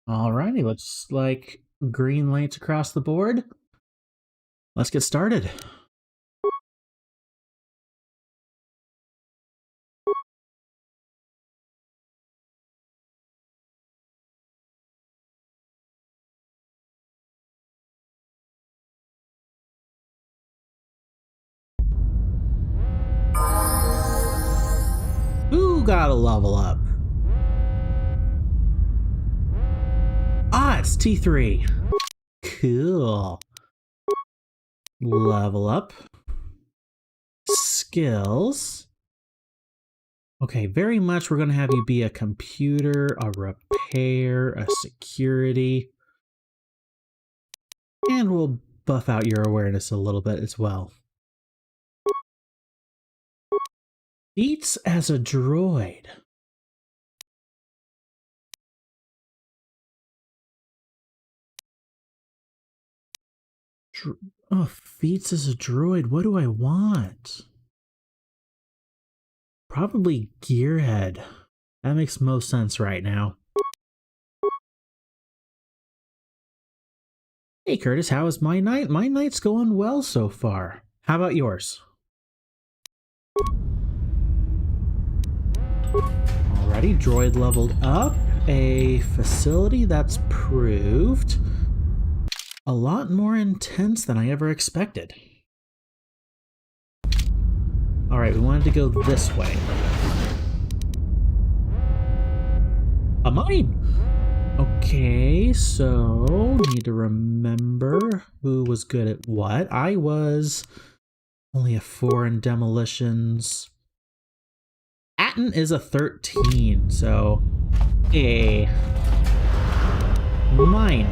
Alrighty, looks like green lights across the board. Let's get started. Who got a level up? Ah, it's T3. Cool. Level up. Skills. Okay, very much we're going to have you be a computer, a repair, a security. And we'll buff out your awareness a little bit as well. Eats as a droid. Oh, feats as a droid. What do I want? Probably Gearhead. That makes most sense right now. Hey Curtis, how is my night? My night's going well so far. How about yours? Alrighty, droid leveled up. A facility that's proved a lot more intense than I ever expected. Alright, we wanted to go this way. A mine! Okay, so need to remember who was good at what. I was only a 4 in demolitions. Atten is a 13, so a mine.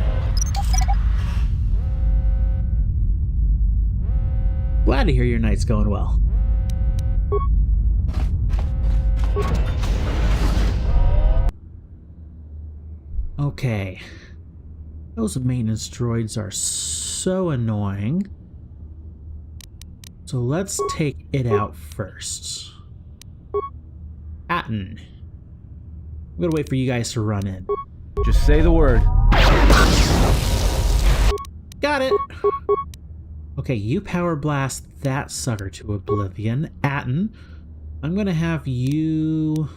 Glad to hear your night's going well. Okay. Those maintenance droids are so annoying. So let's take it out first. Atten. I'm gonna wait for you guys to run in. Just say the word. Got it! Okay, you power blast that sucker to oblivion. Atten, I'm gonna have you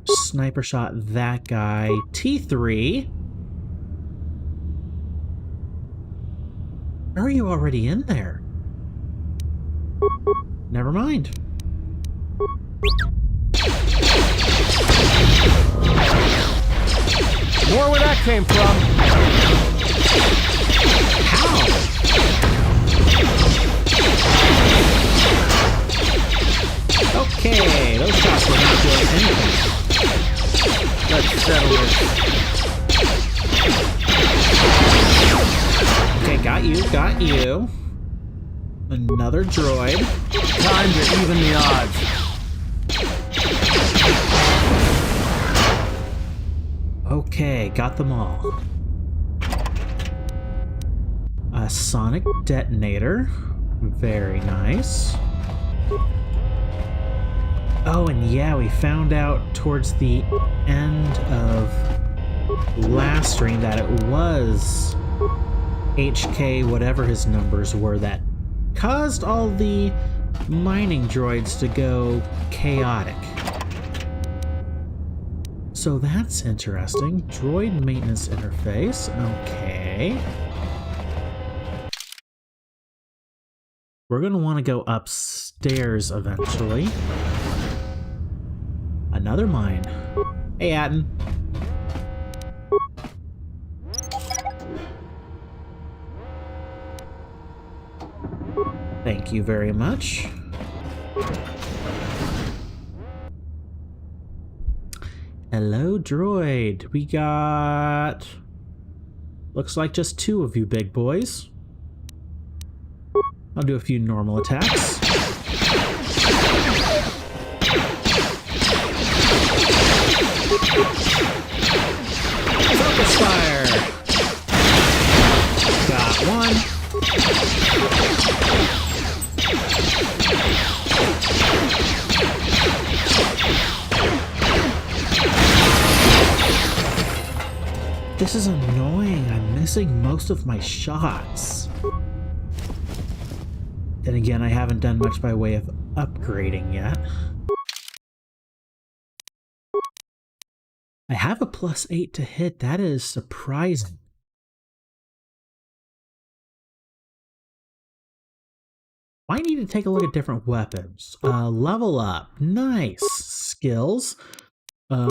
sniper shot that guy. T3. Are you already in there? Never mind. More where that came from. How? Okay, those shots were not doing anything. Let's settle this. Okay, got you. Another droid. Time to even the odds. Okay, got them all. A sonic detonator. Very nice. Oh, and yeah, we found out towards the end of last stream that it was HK, whatever his numbers were, that caused all the mining droids to go chaotic. So that's interesting. Droid maintenance interface. Okay. We're going to want to go upstairs eventually. Another mine. Hey, Atten. Thank you very much. Hello, droid. We got... looks like just 2 of you big boys. I'll do a few normal attacks. Focus fire! Got one. This is annoying. I'm missing most of my shots. Then again, I haven't done much by way of upgrading yet. I have a +8 to hit. That is surprising. Might need to take a look at different weapons. Level up. Nice. Skills.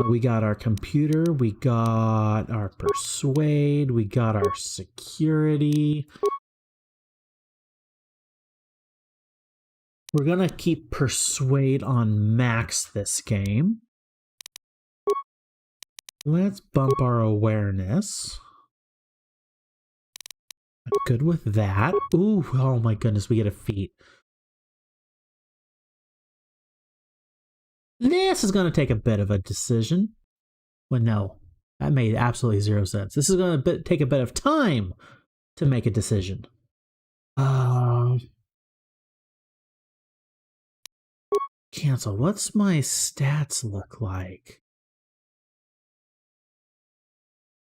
We got our computer. We got our persuade. We got our security. We're gonna keep persuade on max this game. Let's bump our awareness. I'm good with that. Ooh, oh my goodness, we get a feat. This is going to take a bit of a decision. Well, no, that made absolutely zero sense. This is going to take a bit of time to make a decision. Cancel. What's my stats look like?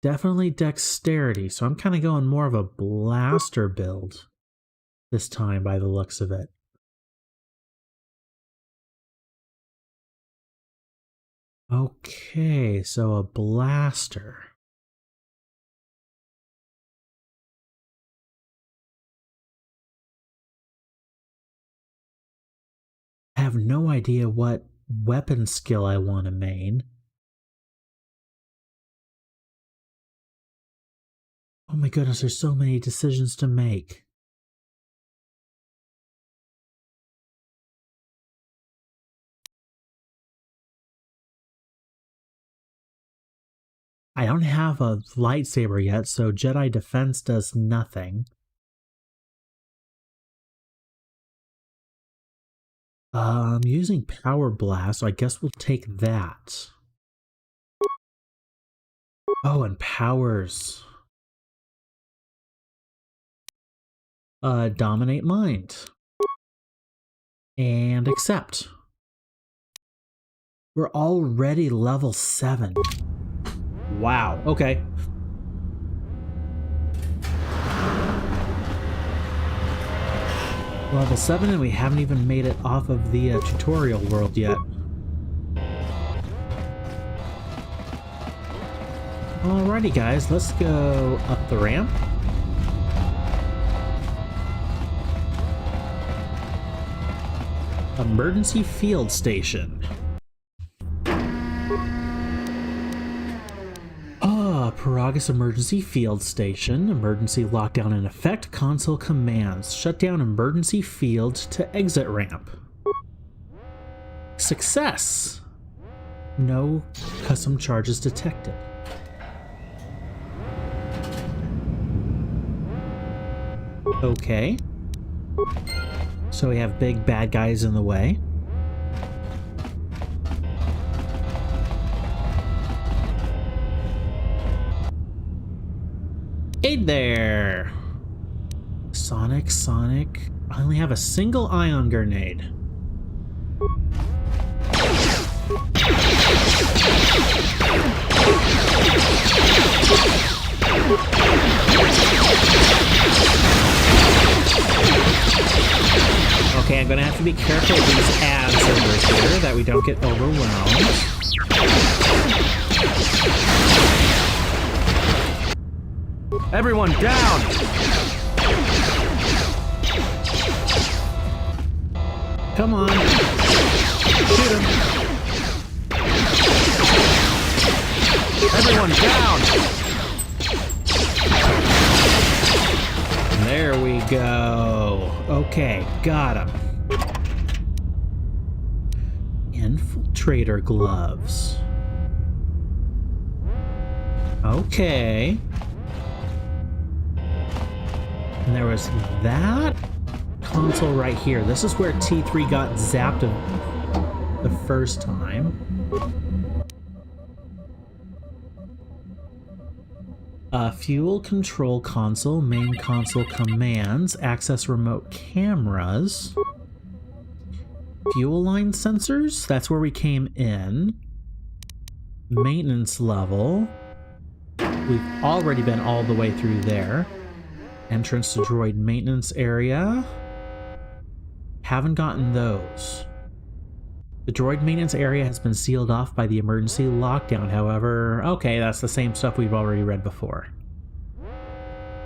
Definitely dexterity, so I'm kind of going more of a blaster build this time by the looks of it. Okay, so a blaster. I have no idea what weapon skill I want to main. Oh my goodness, there's so many decisions to make. I don't have a lightsaber yet, so Jedi Defense does nothing. I'm using Power Blast, so I guess we'll take that. Oh, and powers. Dominate Mind. And accept. We're already level 7. Wow, okay. Level 7 and we haven't even made it off of the tutorial world yet. Alrighty guys, let's go up the ramp. Emergency Field Station. Karaeous Emergency Field Station. Emergency lockdown in effect. Console commands. Shut down emergency field to exit ramp. Success! No custom charges detected. Okay. So we have big bad guys in the way. Hey there! Sonic. I only have a single ion grenade. Okay, I'm gonna have to be careful of these ads over here that we don't get overwhelmed. Everyone down! Come on. Shoot him. Everyone down! There we go. Okay, got him. Infiltrator gloves. Okay. And there was that console right here. This is where T3 got zapped the first time. Fuel control console, main console commands, access remote cameras. Fuel line sensors, that's where we came in. Maintenance level. we've already been all the way through there. Entrance to droid maintenance area. Haven't gotten those. The droid maintenance area has been sealed off by the emergency lockdown, however. Okay, that's the same stuff we've already read before.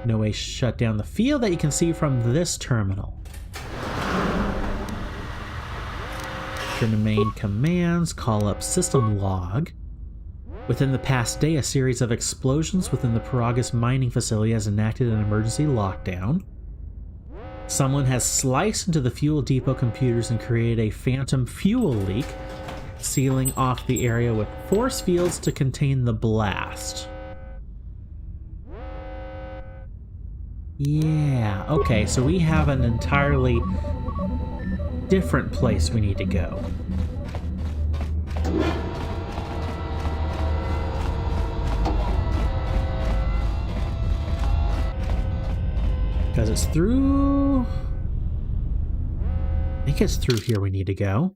No way shut down the field that you can see from this terminal. Turn to main commands, call up system log. Within the past day, a series of explosions within the Karaeous mining facility has enacted an emergency lockdown. Someone has sliced into the fuel depot computers and created a phantom fuel leak, sealing off the area with force fields to contain the blast. Yeah, okay, so we have an entirely different place we need to go. Because it's through... I think it's through here we need to go.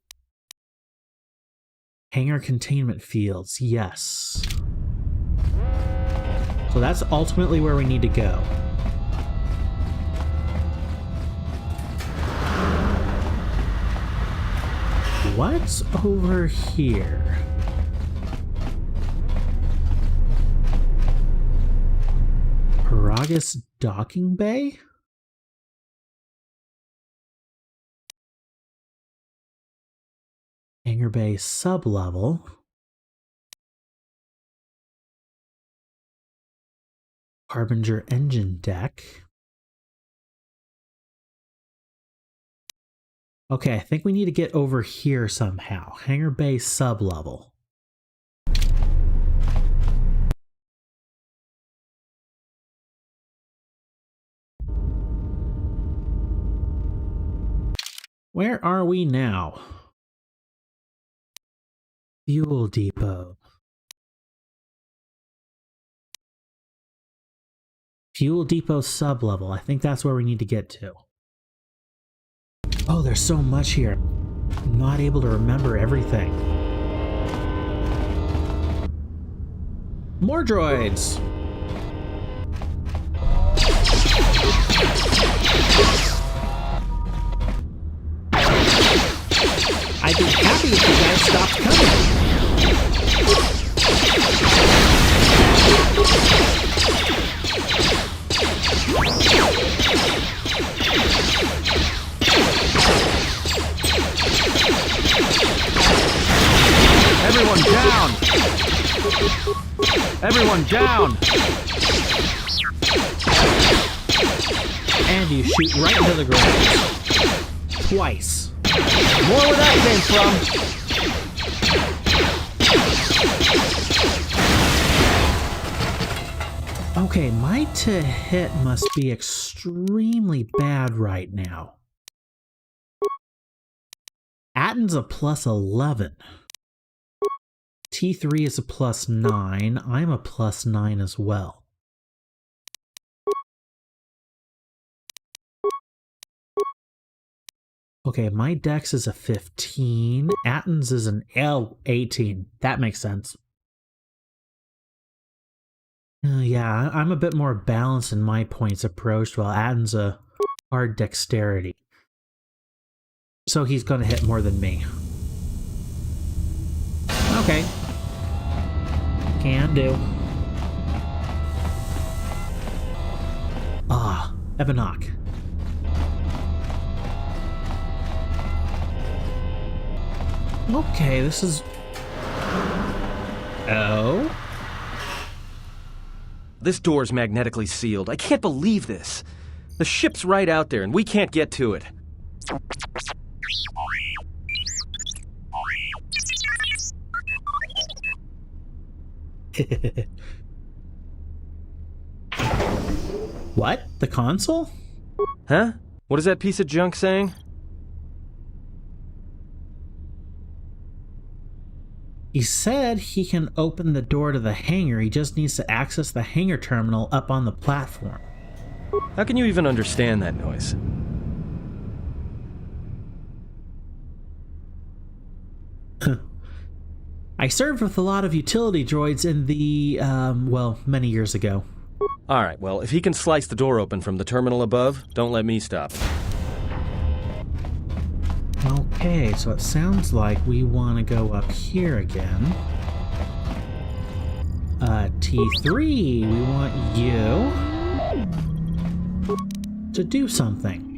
Hangar containment fields, yes. So that's ultimately where we need to go. What's over here? Karaeous docking bay? Hangar bay sublevel. Harbinger engine deck. Okay, I think we need to get over here somehow. Hangar bay sublevel. Where are we now? Fuel depot. Fuel depot sublevel. I think that's where we need to get to. Oh, there's so much here. I'm not able to remember everything. More droids! I'd be happy if you guys stopped coming. Everyone down! Everyone down! And you shoot right into the ground. Twice. More where that came from! Okay, my to hit must be extremely bad right now. Atten's a plus 11. T3 is a plus 9. I'm a plus 9 as well. Okay, my dex is a 15. Atten's is an L18. That makes sense. Yeah, I'm a bit more balanced in my points approached, while Atten's a hard dexterity. So he's gonna hit more than me. Okay. Can do. Ah, Ebonok. Okay, this is... Oh? This door's magnetically sealed. I can't believe this. The ship's right out there and we can't get to it. What? The console? Huh? What is that piece of junk saying? He said he can open the door to the hangar. He just needs to access the hangar terminal up on the platform. How can you even understand that noise? I served with a lot of utility droids in the, well, many years ago. Alright, well, if he can slice the door open from the terminal above, don't let me stop. Okay, so it sounds like we want to go up here again. T3, we want you to do something.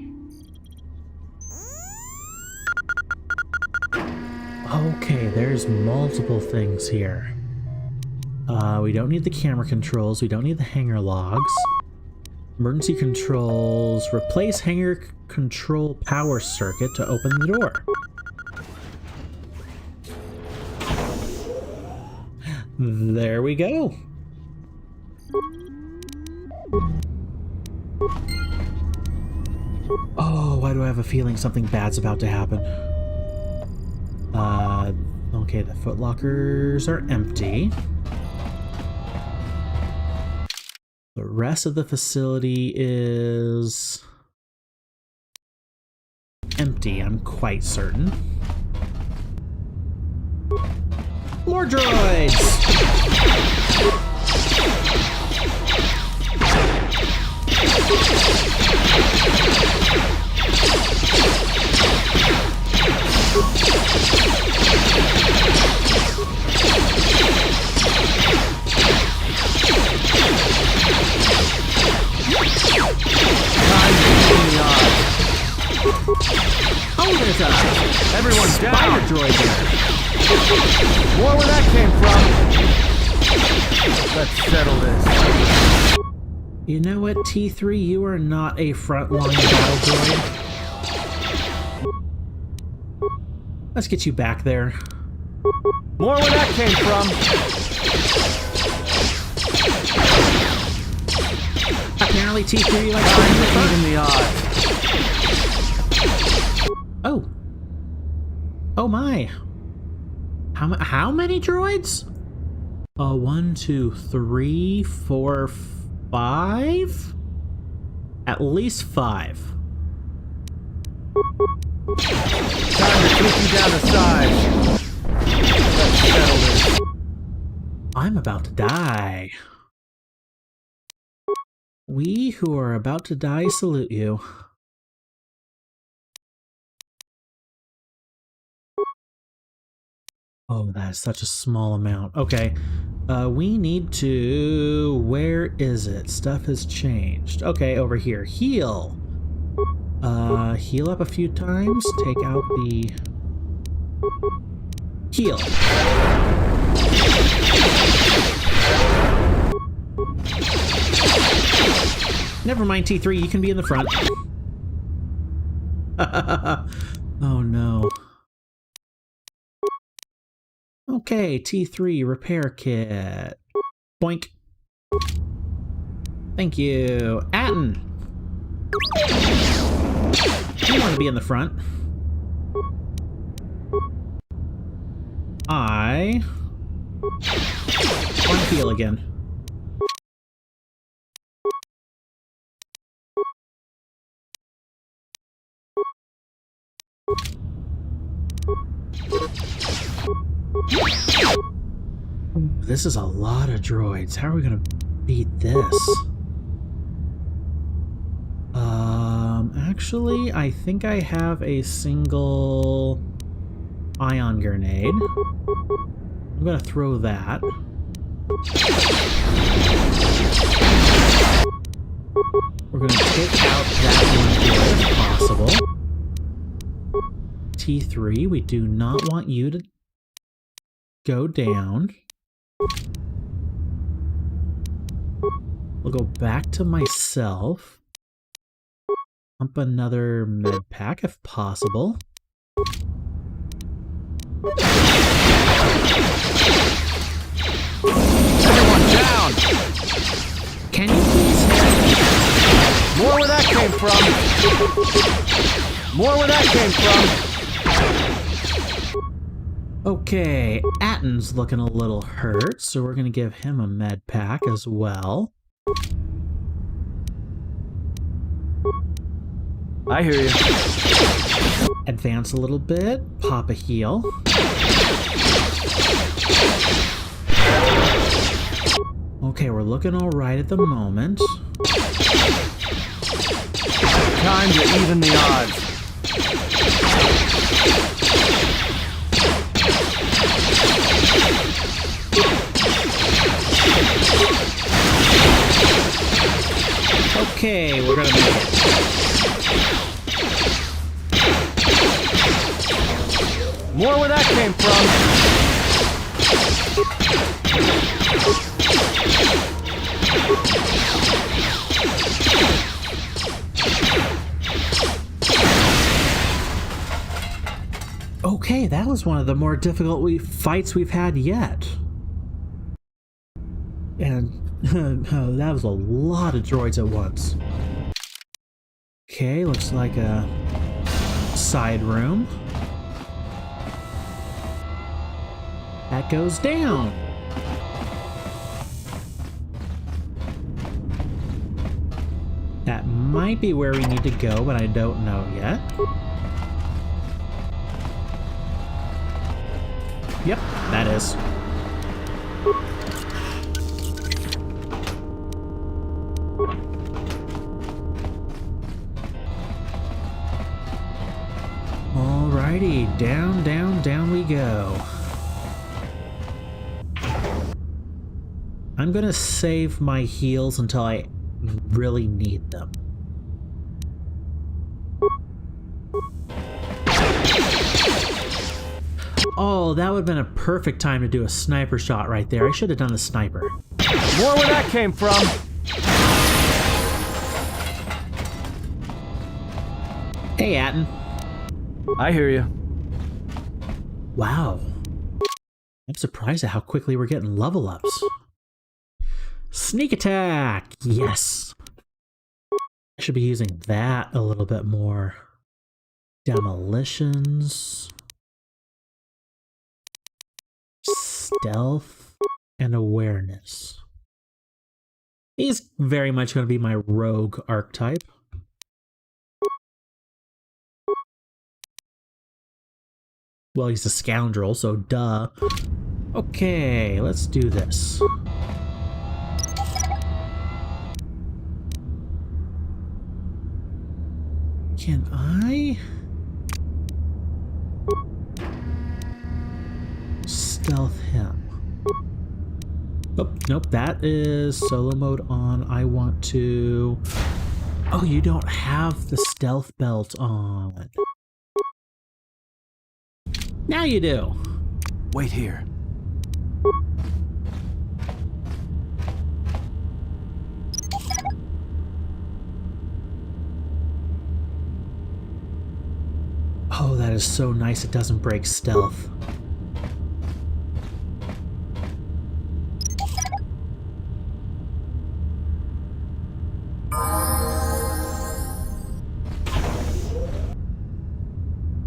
Okay, there's multiple things here. We don't need the camera controls, we don't need the hangar logs. Emergency controls, replace hangar control power circuit to open the door. There we go. Oh, why do I have a feeling something bad's about to happen? Okay, the footlockers are empty. The rest of the facility is empty, I'm quite certain. More droids! Oh, there's a Everyone's down! spider droid there. More where that came from! Let's settle this. You know what, T3? You are not a front-line battle droid. Let's get you back there. More where that came from! Apparently T3 likes to be the front. Even the odds. Oh. Oh my. How many droids? 1, 2, 3, 4, 5? At least 5. Time to kick you down the side. Let's settle this. I'm about to die. We who are about to die salute you. Oh, that is such a small amount. Okay. We need to... Where is it? Stuff has changed. Okay, over here. Heal. Heal up a few times. Take out the... Heal. Never mind, T3. You can be in the front. Oh, no. Okay, T3 repair kit. Boink. Thank you. Atten! You want to be in the front. I want to heal again. This is a lot of droids. How are we gonna beat this? Actually, I think I have a single ion grenade. I'm gonna throw that. We're gonna take out that one here if possible. T3, we do not want you to go down. We'll go back to myself. Pump another med pack if possible. Everyone down! Can you please hit? More where that came from! More where that came from! Okay, Atten's looking a little hurt, so we're gonna give him a med pack as well. I hear you. Advance a little bit, pop a heal. Okay, we're looking all right at the moment. Time to even the odds. Okay, we're gonna make it. More where that came from. Okay, that was one of the more difficult fights we've had yet. And that was a lot of droids at once. Okay, looks like a side room. That goes down. That might be where we need to go, but I don't know yet. Yep, that is. Alrighty, down, down, down we go. I'm gonna save my heals until I really need them. Oh, that would have been a perfect time to do a sniper shot right there. I should have done the sniper. More where that came from. Hey, Atten. I hear you. Wow. I'm surprised at how quickly we're getting level ups. Sneak attack! Yes! I should be using that a little bit more. Demolitions. Stealth. And awareness. He's very much going to be my rogue archetype. Well, he's a scoundrel, so duh. Okay, let's do this. Can I stealth him? Oh, nope, that is solo mode on. I want to... Oh, you don't have the stealth belt on. Now you do. Wait here. Oh, that is so nice it doesn't break stealth.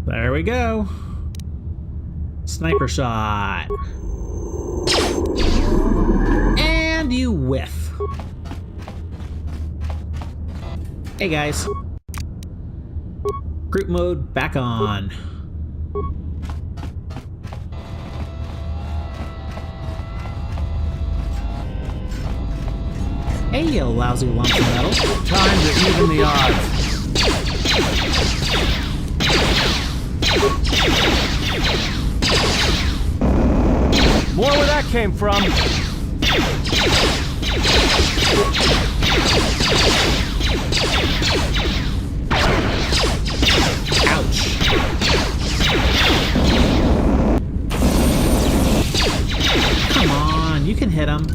There we go. Sniper shot. And you whiff. Hey guys. Group mode back on. Hey, you lousy lumps of metal. Time to even the odds. More where that came from. Ouch. Come on, you can hit him.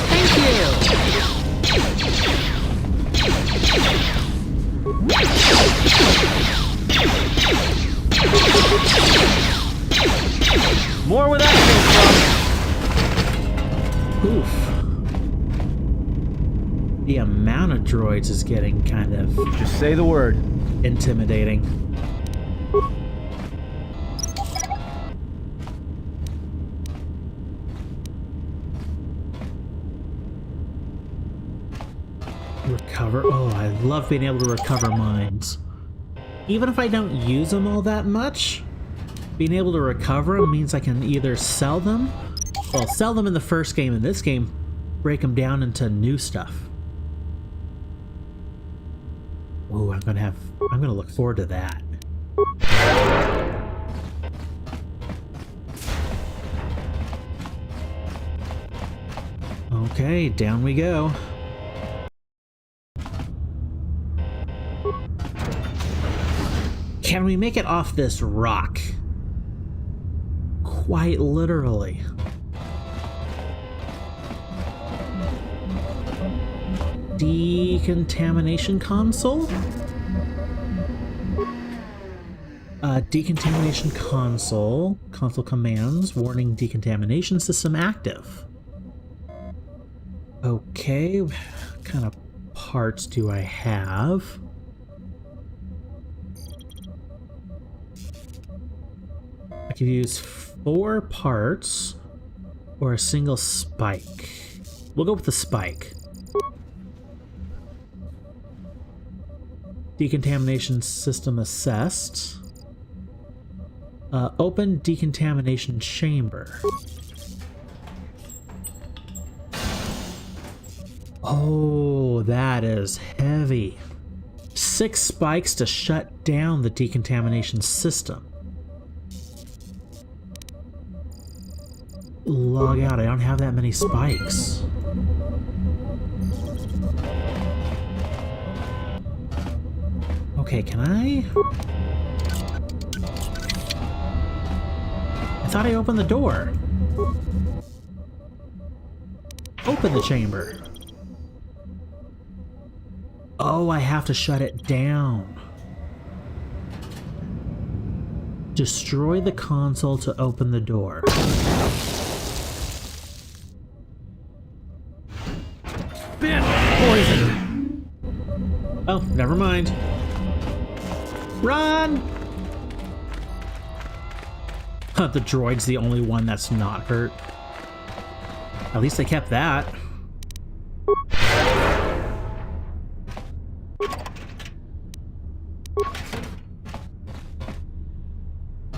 Thank you. More where that came from. Oof. The amount of droids is getting kind of Just say the word. intimidating. Recover. Oh, I love being able to recover mines. even if I don't use them all that much, being able to recover them means I can either sell them, well, sell them in the first game, in this game, break them down into new stuff. Ooh, I'm gonna look forward to that. Okay, down we go. Can we make it off this rock? Quite literally. Decontamination console? Decontamination console. Console commands. Warning, decontamination system active. Okay, what kind of parts do I have? I could use 4 parts or a single spike. We'll go with the spike. Decontamination system assessed. Open decontamination chamber. Oh, that is heavy. 6 spikes to shut down the decontamination system. Log out, I don't have that many spikes. Okay, can I thought I opened the door. Open the chamber. Oh, I have to shut it down. Destroy the console to open the door. Poison! Oh, never mind. Run! The droid's the only one that's not hurt. At least they kept that.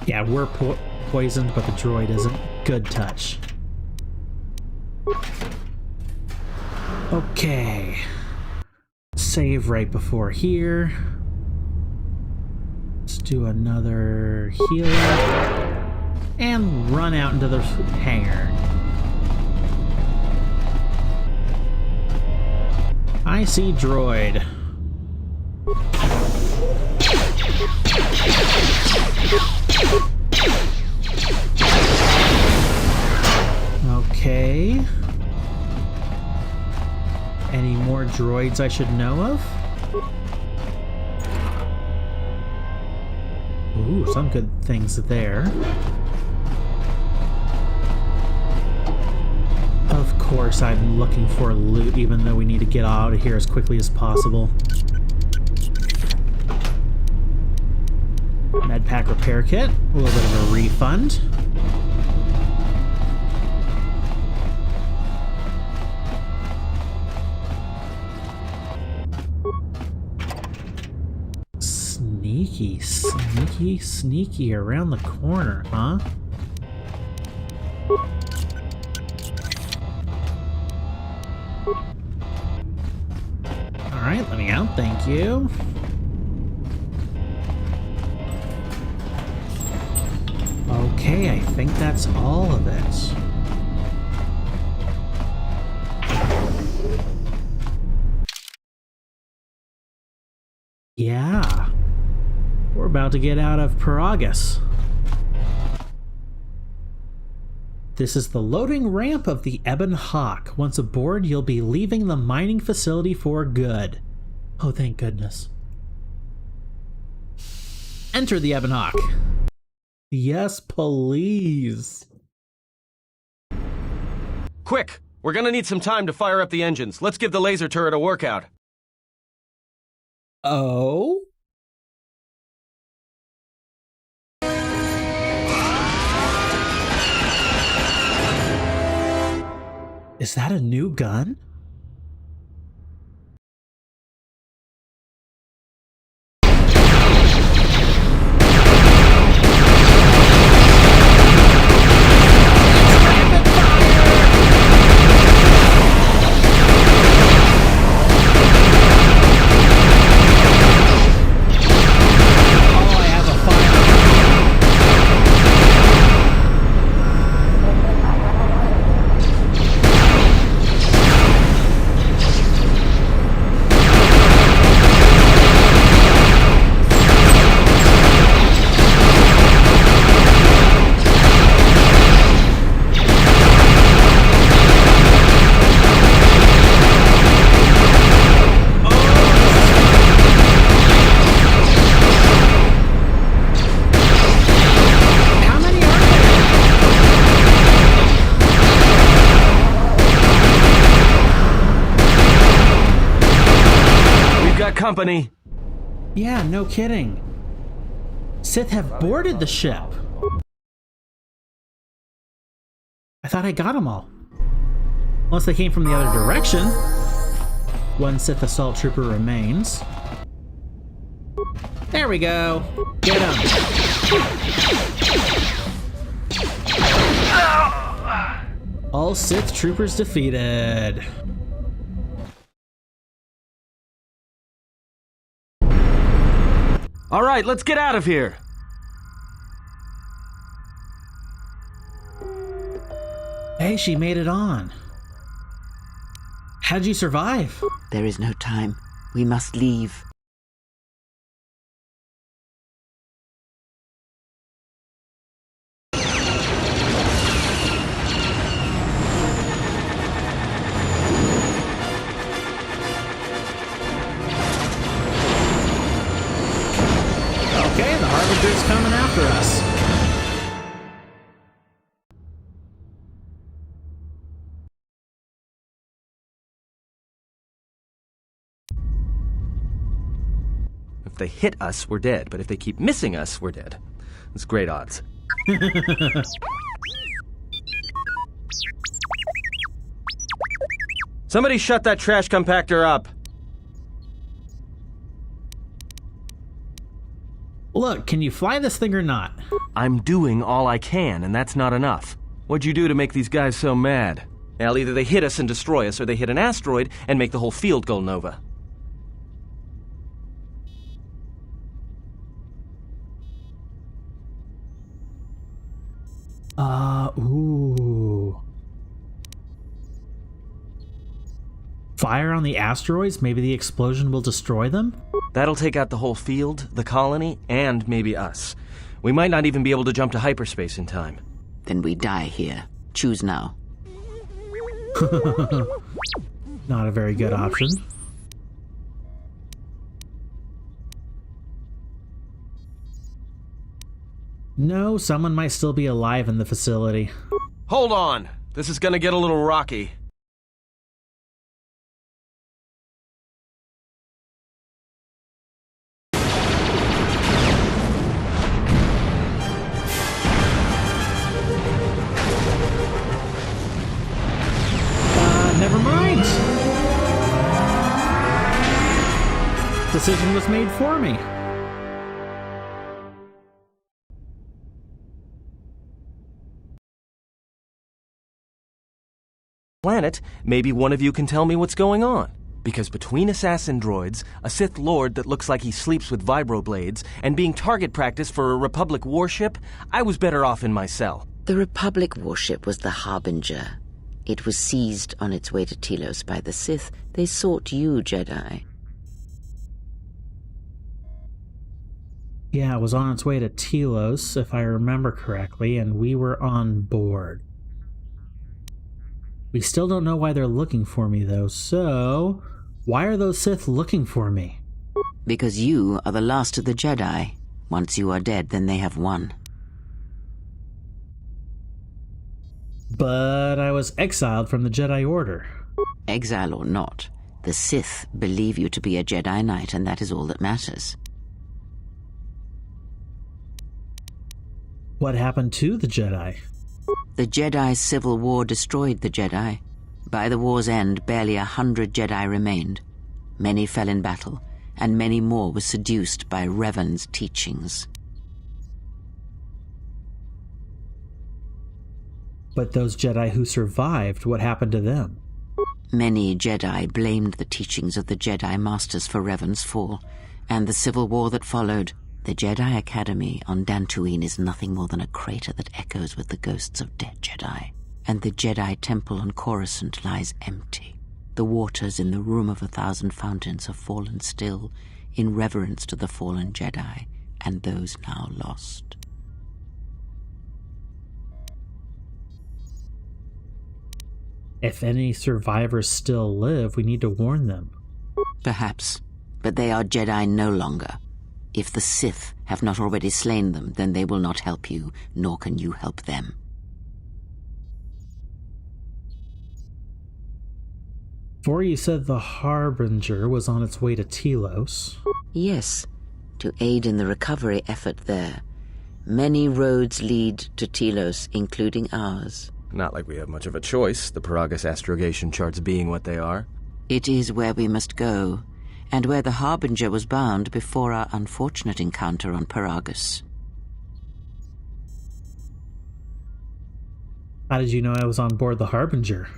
Yeah, we're poisoned, but the droid isn't. Good touch. Okay. Save right before here. Let's do another healer. And run out into the hangar. I see droid. Okay. Any more droids I should know of? Ooh, some good things there. Of course, I'm looking for loot, even though we need to get out of here as quickly as possible. Medpack repair kit, a little bit of a refund. Sneaky, sneaky, sneaky around the corner, huh? Alright, let me out, thank you. Okay, I think that's all of it. Yeah. We're about to get out of Karaeous. This is the loading ramp of the Ebon Hawk. Once aboard, you'll be leaving the mining facility for good. Oh, thank goodness. Enter the Ebon Hawk. Yes, please. Quick! We're gonna need some time to fire up the engines. Let's give the laser turret a workout. Oh? Is that a new gun? company. Yeah, no kidding. Sith have boarded the ship. I thought I got them all. Unless they came from the other direction. One Sith assault trooper remains. There we go. Get him. All Sith troopers defeated. All right, let's get out of here. Hey, she made it on. How'd you survive? There is no time. We must leave. Okay, the Harbinger's coming after us. If they hit us, we're dead. But if they keep missing us, we're dead. It's great odds. Somebody shut that trash compactor up. Look, can you fly this thing or not? I'm doing all I can, and that's not enough. What'd you do to make these guys so mad? Well, either they hit us and destroy us, or they hit an asteroid and make the whole field go nova. Ooh. Fire on the asteroids? Maybe the explosion will destroy them? That'll take out the whole field, the colony, and maybe us. We might not even be able to jump to hyperspace in time. Then we die here. Choose now. Not a very good option. No, someone might still be alive in the facility. Hold on! This is gonna get a little rocky. Never mind! Decision was made for me. Planet, maybe one of you can tell me what's going on. Because between assassin droids, a Sith Lord that looks like he sleeps with vibroblades, and being target practice for a Republic warship, I was better off in my cell. The Republic warship was the Harbinger. It was seized on its way to Telos by the Sith. They sought you, Jedi. Yeah, it was on its way to Telos, if I remember correctly, and we were on board. We still don't know why they're looking for me, though, so why are those Sith looking for me? Because you are the last of the Jedi. Once you are dead, then they have won. But I was exiled from the Jedi Order. Exile or not, the Sith believe you to be a Jedi Knight, and that is all that matters. What happened to the Jedi? The Jedi's civil war destroyed the Jedi. By the war's end, barely 100 Jedi remained. Many fell in battle, and many more were seduced by Revan's teachings. But those Jedi who survived, what happened to them? Many Jedi blamed the teachings of the Jedi Masters for Revan's fall, and the civil war that followed. The Jedi Academy on Dantooine is nothing more than a crater that echoes with the ghosts of dead Jedi. And the Jedi Temple on Coruscant lies empty. The waters in the Room of 1,000 Fountains have fallen still, in reverence to the fallen Jedi, and those now lost. If any survivors still live, we need to warn them. Perhaps, but they are Jedi no longer. If the Sith have not already slain them, then they will not help you, nor can you help them. Before you said the Harbinger was on its way to Telos. Yes, to aid in the recovery effort there. Many roads lead to Telos, including ours. Not like we have much of a choice, the Karaeous astrogation charts being what they are. It is where we must go, and where the Harbinger was bound before our unfortunate encounter on Karaeous. How did you know I was on board the Harbinger?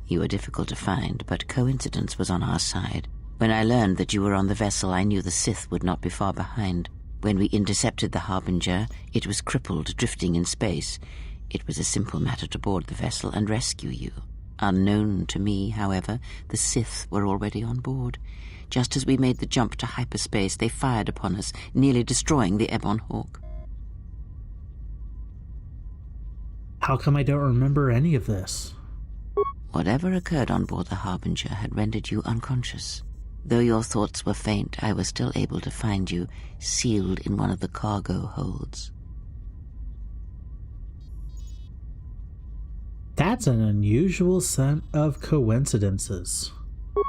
You were difficult to find, but coincidence was on our side. When I learned that you were on the vessel, I knew the Sith would not be far behind. When we intercepted the Harbinger, it was crippled, drifting in space. It was a simple matter to board the vessel and rescue you. Unknown to me, however, the Sith were already on board. Just as we made the jump to hyperspace, they fired upon us, nearly destroying the Ebon Hawk. How come I don't remember any of this? Whatever occurred on board the Harbinger had rendered you unconscious. Though your thoughts were faint, I was still able to find you, sealed in one of the cargo holds. That's an unusual set of coincidences.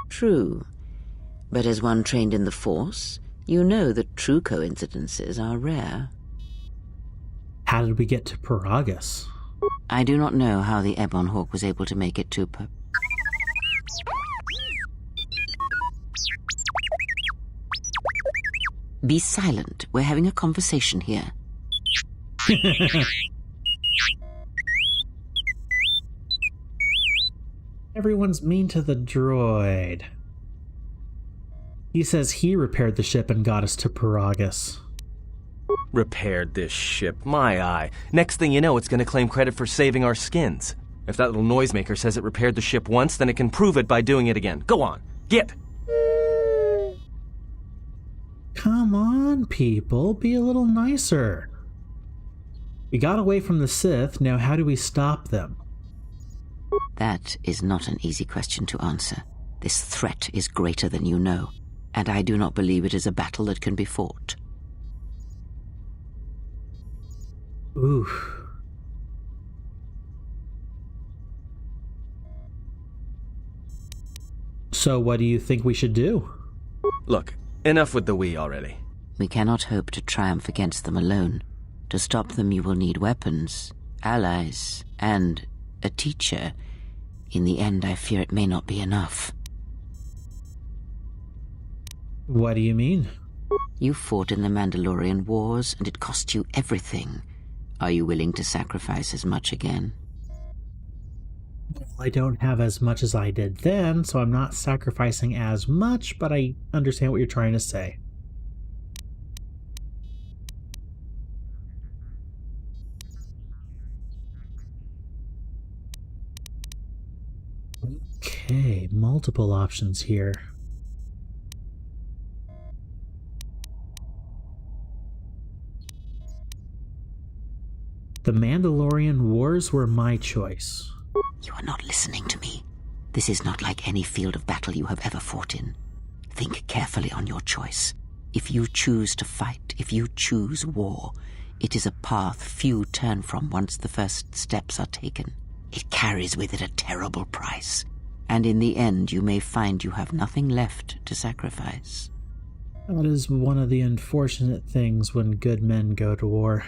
True. But as one trained in the Force, you know that true coincidences are rare. How did we get to Karaeous? I do not know how the Ebon Hawk was able to make it to Be silent. We're having a conversation here. Everyone's mean to the droid. He says he repaired the ship and got us to Karaeous. Repaired this ship, my eye. Next thing you know, it's going to claim credit for saving our skins. If that little noisemaker says it repaired the ship once, then it can prove it by doing it again. Go on, get! Come on, people, be a little nicer. We got away from the Sith, now how do we stop them? That is not an easy question to answer. This threat is greater than you know, and I do not believe it is a battle that can be fought. Oof. So what do you think we should do? Look, enough with the we already. We cannot hope to triumph against them alone. To stop them, you will need weapons, allies, and a teacher. In the end, I fear it may not be enough. What do you mean? You fought in the Mandalorian Wars, and it cost you everything. Are you willing to sacrifice as much again? I don't have as much as I did then, so I'm not sacrificing as much, but I understand what you're trying to say. Okay, multiple options here. The Mandalorian Wars were my choice. You are not listening to me. This is not like any field of battle you have ever fought in. Think carefully on your choice. If you choose to fight, if you choose war, it is a path few turn from once the first steps are taken. It carries with it a terrible price, and in the end you may find you have nothing left to sacrifice. That is one of the unfortunate things when good men go to war.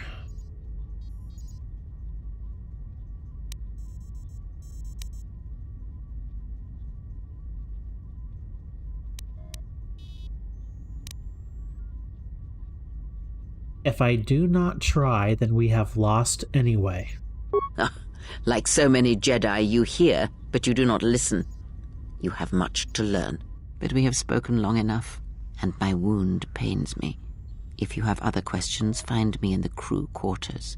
If I do not try, then we have lost anyway. Like so many Jedi, you hear, but you do not listen. You have much to learn, but we have spoken long enough, and my wound pains me. If you have other questions, find me in the crew quarters.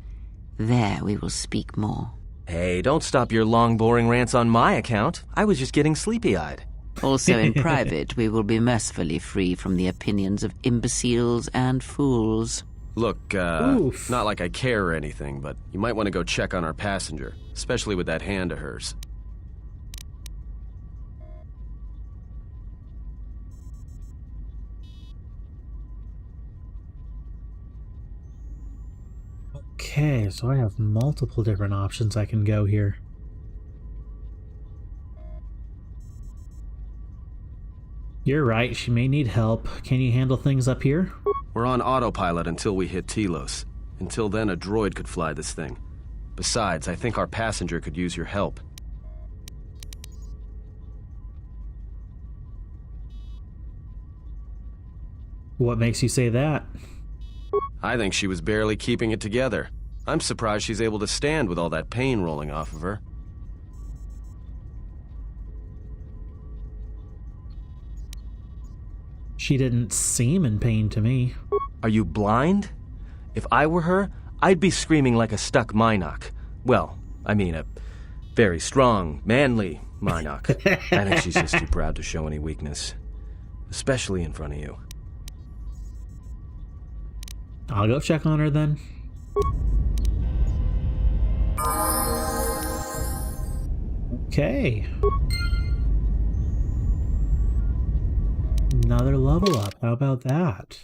There we will speak more. Hey, don't stop your long, boring rants on my account. I was just getting sleepy-eyed. Also in private, we will be mercifully free from the opinions of imbeciles and fools. Look, Oof. not like I care or anything, but you might want to go check on our passenger, especially with that hand of hers. Okay, so I have multiple different options I can go here. You're right, she may need help. Can you handle things up here? We're on autopilot until we hit Telos. Until then, a droid could fly this thing. Besides, I think our passenger could use your help. What makes you say that? I think she was barely keeping it together. I'm surprised she's able to stand with all that pain rolling off of her. She didn't seem in pain to me. Are you blind? If I were her, I'd be screaming like a stuck Minoc. Well, I mean a very strong, manly Minoc. I think she's just too proud to show any weakness. Especially in front of you. I'll go check on her then. Okay. Another level up. How about that?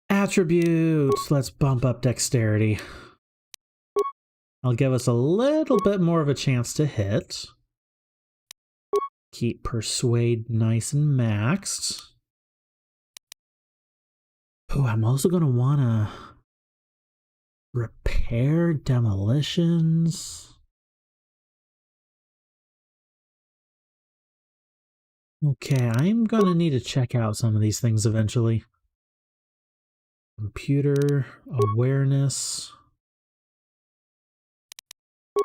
Attributes. Let's bump up dexterity. I'll give us a little bit more of a chance to hit. Keep persuade nice and maxed. Oh, I'm also going to want to repair demolitions. Okay, I'm going to need to check out some of these things eventually. Computer, awareness,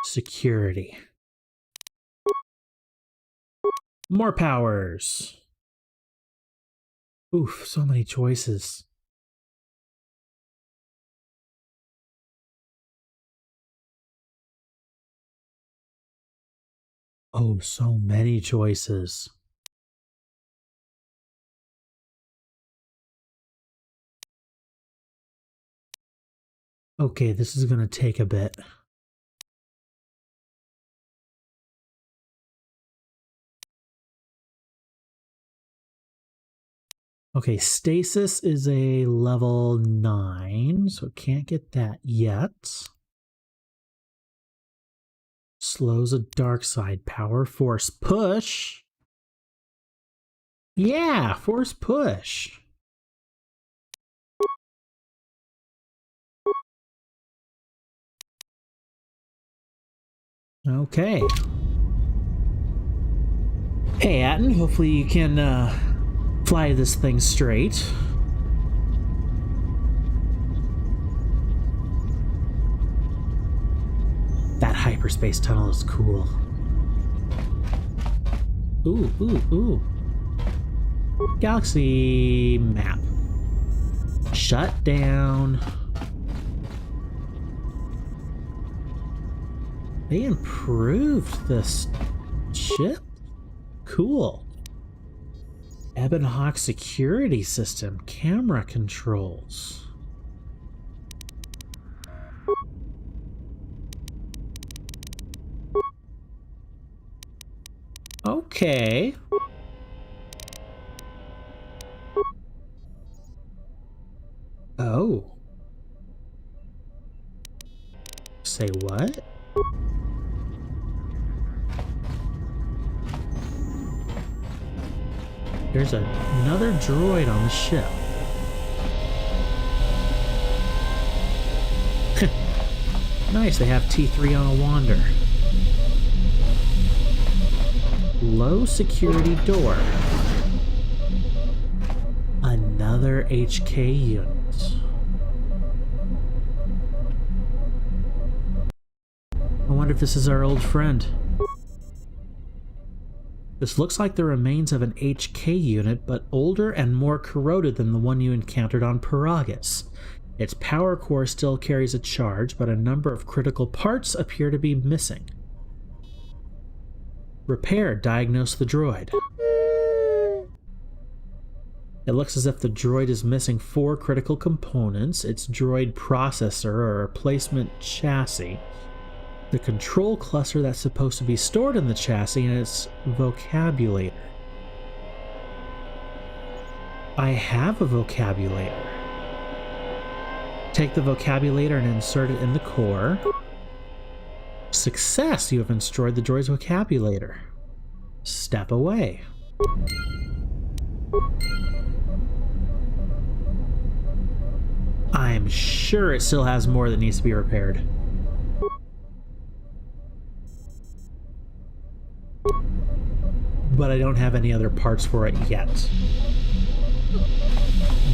security. More powers. Oof, so many choices. Oh, so many choices. Okay, this is going to take a bit. Okay, stasis is a level 9, so can't get that yet. Slows a dark side power. Force push. Yeah, force push. Okay. Hey, Atten, hopefully you can fly this thing straight. That hyperspace tunnel is cool. Ooh, ooh, ooh. Galaxy map. Shut down. They improved this ship? Cool. Ebon Hawk security system. Camera controls. Okay. Oh. Say what? There's another droid on the ship. Nice, they have T3 on a wander. Low security door. Another HK unit. I wonder if this is our old friend. This looks like the remains of an HK unit, but older and more corroded than the one you encountered on Karaeous. Its power core still carries a charge, but a number of critical parts appear to be missing. Repair, diagnose the droid. It looks as if the droid is missing 4 critical components: its droid processor or replacement chassis, the control cluster that's supposed to be stored in the chassis, and its vocabulator. I have a vocabulator. Take the vocabulator and insert it in the core. Success! You have destroyed the droid's vocabulator. step away. I'm sure it still has more that needs to be repaired. But I don't have any other parts for it yet.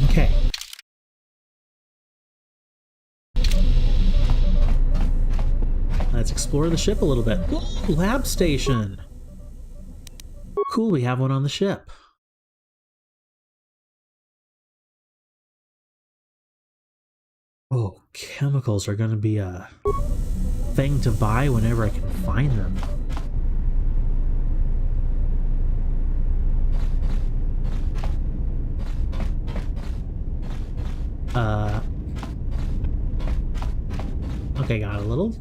Okay. Let's explore the ship a little bit. Ooh, lab station! Cool, we have one on the ship. Oh, chemicals are going to be a thing to buy whenever I can find them. Okay, got a little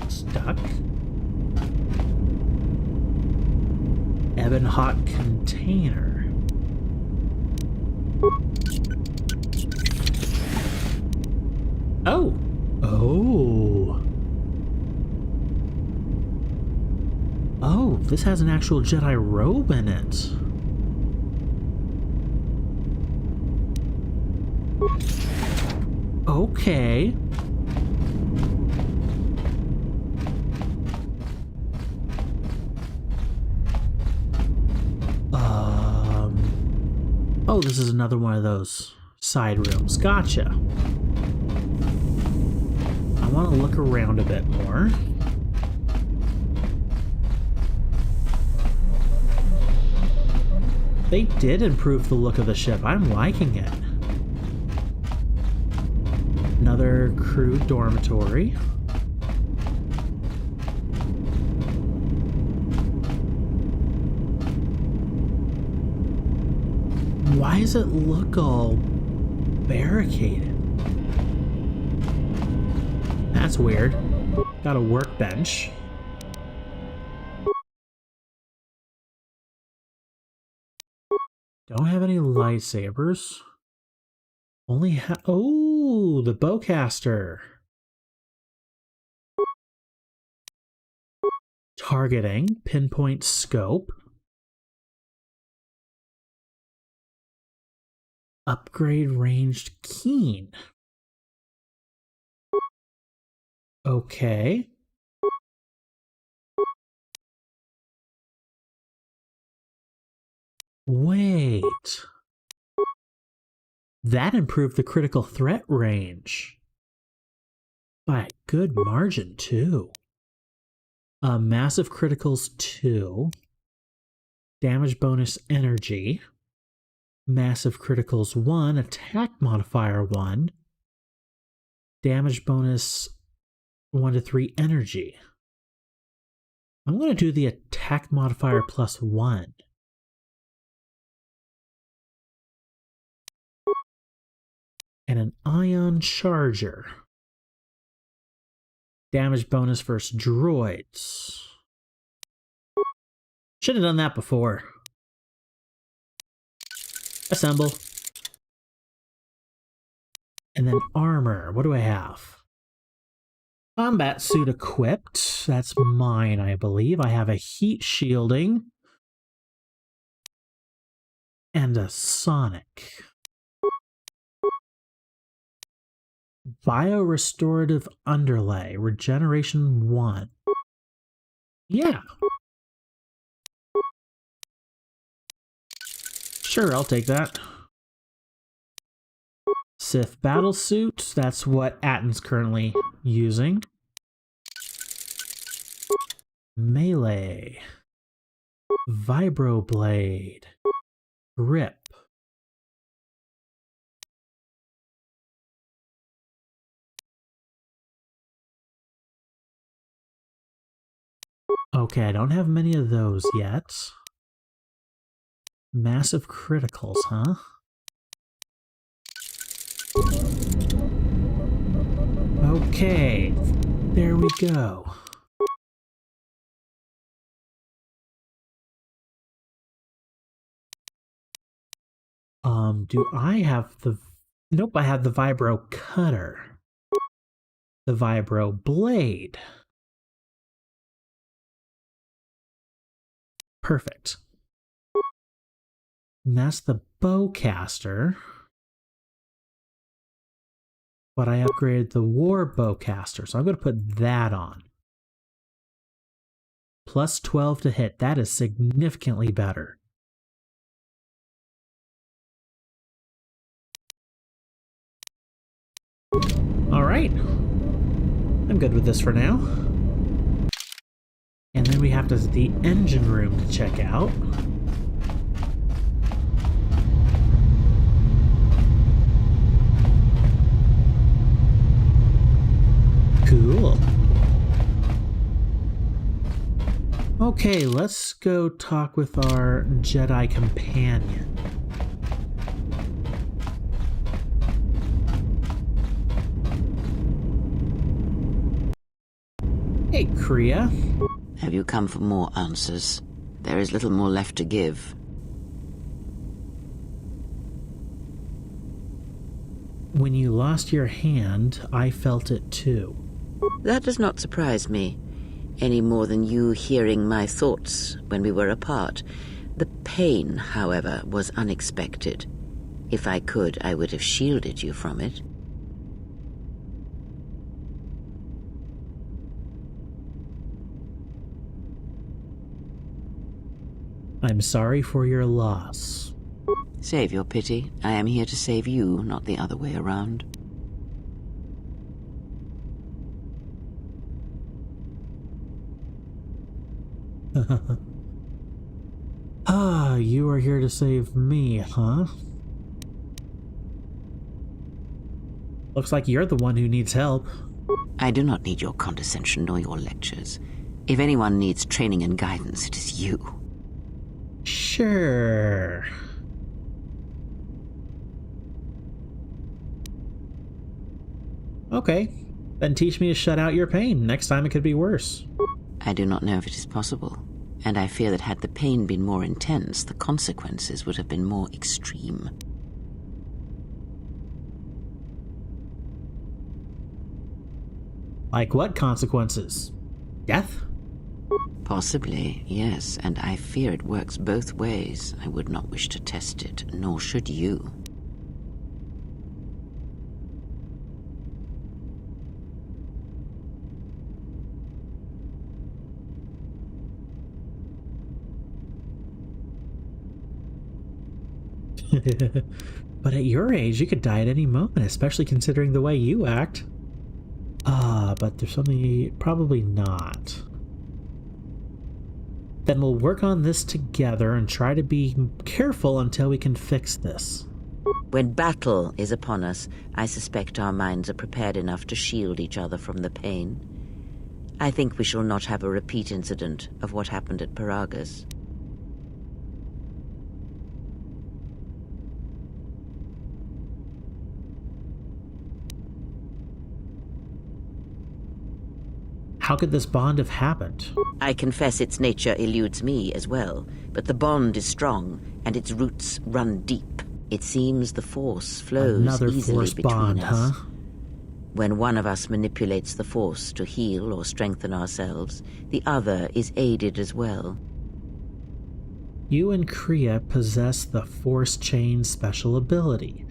stuck. Ebon hot container. Oh! Oh! Oh, this has an actual Jedi robe in it. Okay. Oh, this is another one of those side rooms. Gotcha. I want to look around a bit more. They did improve the look of the ship. I'm liking it. Another crew dormitory. Why does it look all barricaded? That's weird. Got a workbench. Don't have any lightsabers. Only oh, the bowcaster. Targeting, pinpoint scope. Upgrade ranged keen. Okay. Wait. That improved the critical threat range. By a good margin, too. Massive criticals 2. Damage bonus energy. Massive criticals 1. Attack modifier 1. Damage bonus 1 to 3 energy. I'm going to do the attack modifier plus 1. And an ion charger. Damage bonus versus droids. Should have done that before. Assemble. And then armor. What do I have? Combat suit equipped. That's mine, I believe. I have a heat shielding. And a sonic. Biorestorative underlay. Regeneration 1. Yeah. Sure, I'll take that. Sith battlesuit. That's what Atton's currently using. Melee. Vibroblade. Grip. Okay, I don't have many of those yet. Massive criticals, huh? Okay, there we go. Do I have the... Nope, I have the Vibro Cutter. The Vibro Blade. Perfect. And that's the bowcaster. But I upgraded the war bowcaster, so I'm going to put that on. Plus 12 to hit. That is significantly better. Alright. I'm good with this for now. And then we have the engine room to check out. Cool. Okay, let's go talk with our Jedi companion. Hey, Kriya. Have you come for more answers? There is little more left to give. When you lost your hand, I felt it too. That does not surprise me, any more than you hearing my thoughts when we were apart. The pain, however, was unexpected. If I could, I would have shielded you from it. I'm sorry for your loss. Save your pity. I am here to save you, not the other way around. Ah, you are here to save me, huh? Looks like you're the one who needs help. I do not need your condescension nor your lectures. If anyone needs training and guidance, it is you. Sure. Okay, then teach me to shut out your pain. Next time it could be worse. I do not know if it is possible, and I fear that had the pain been more intense, the consequences would have been more extreme. Like what consequences? Death? Possibly, yes, and I fear it works both ways. I would not wish to test it, nor should you. But at your age, you could die at any moment, especially considering the way you act. But there's something... probably not. Then we'll work on this together and try to be careful until we can fix this. When battle is upon us, I suspect our minds are prepared enough to shield each other from the pain. I think we shall not have a repeat incident of what happened at Paragus. How could this bond have happened? I confess its nature eludes me as well, but the bond is strong, and its roots run deep. It seems the Force flows Another easily Force between bond, us. huh? When one of us manipulates the Force to heal or strengthen ourselves, the other is aided as well. You and Kriya possess the Force Chain special ability.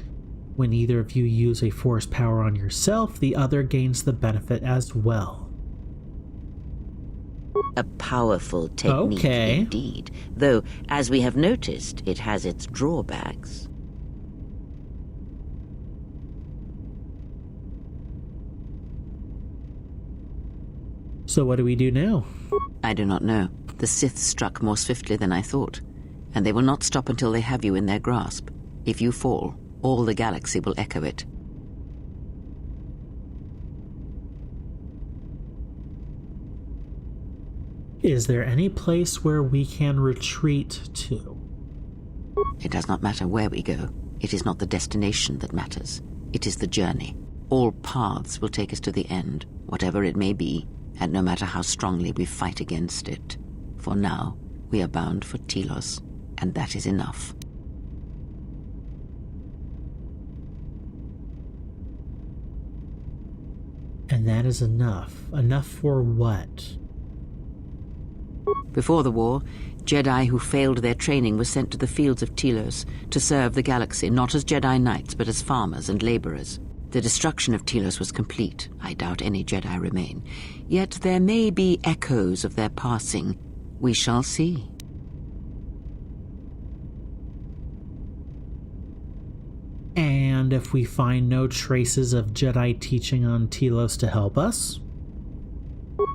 When either of you use a Force power on yourself, the other gains the benefit as well. A powerful technique indeed, though, as we have noticed, it has its drawbacks. So what do we do now? I do not know. The Sith struck more swiftly than I thought, and they will not stop until they have you in their grasp. If you fall, all the galaxy will echo it. Is there any place where we can retreat to? It does not matter where we go. It is not the destination that matters. It is the journey. All paths will take us to the end, whatever it may be, and no matter how strongly we fight against it. For now, we are bound for Telos, and that is enough. And that is enough. Enough for what? Before the war, Jedi who failed their training were sent to the fields of Telos to serve the galaxy, not as Jedi Knights, but as farmers and laborers. The destruction of Telos was complete. I doubt any Jedi remain. Yet there may be echoes of their passing. We shall see. And if we find no traces of Jedi teaching on Telos to help us?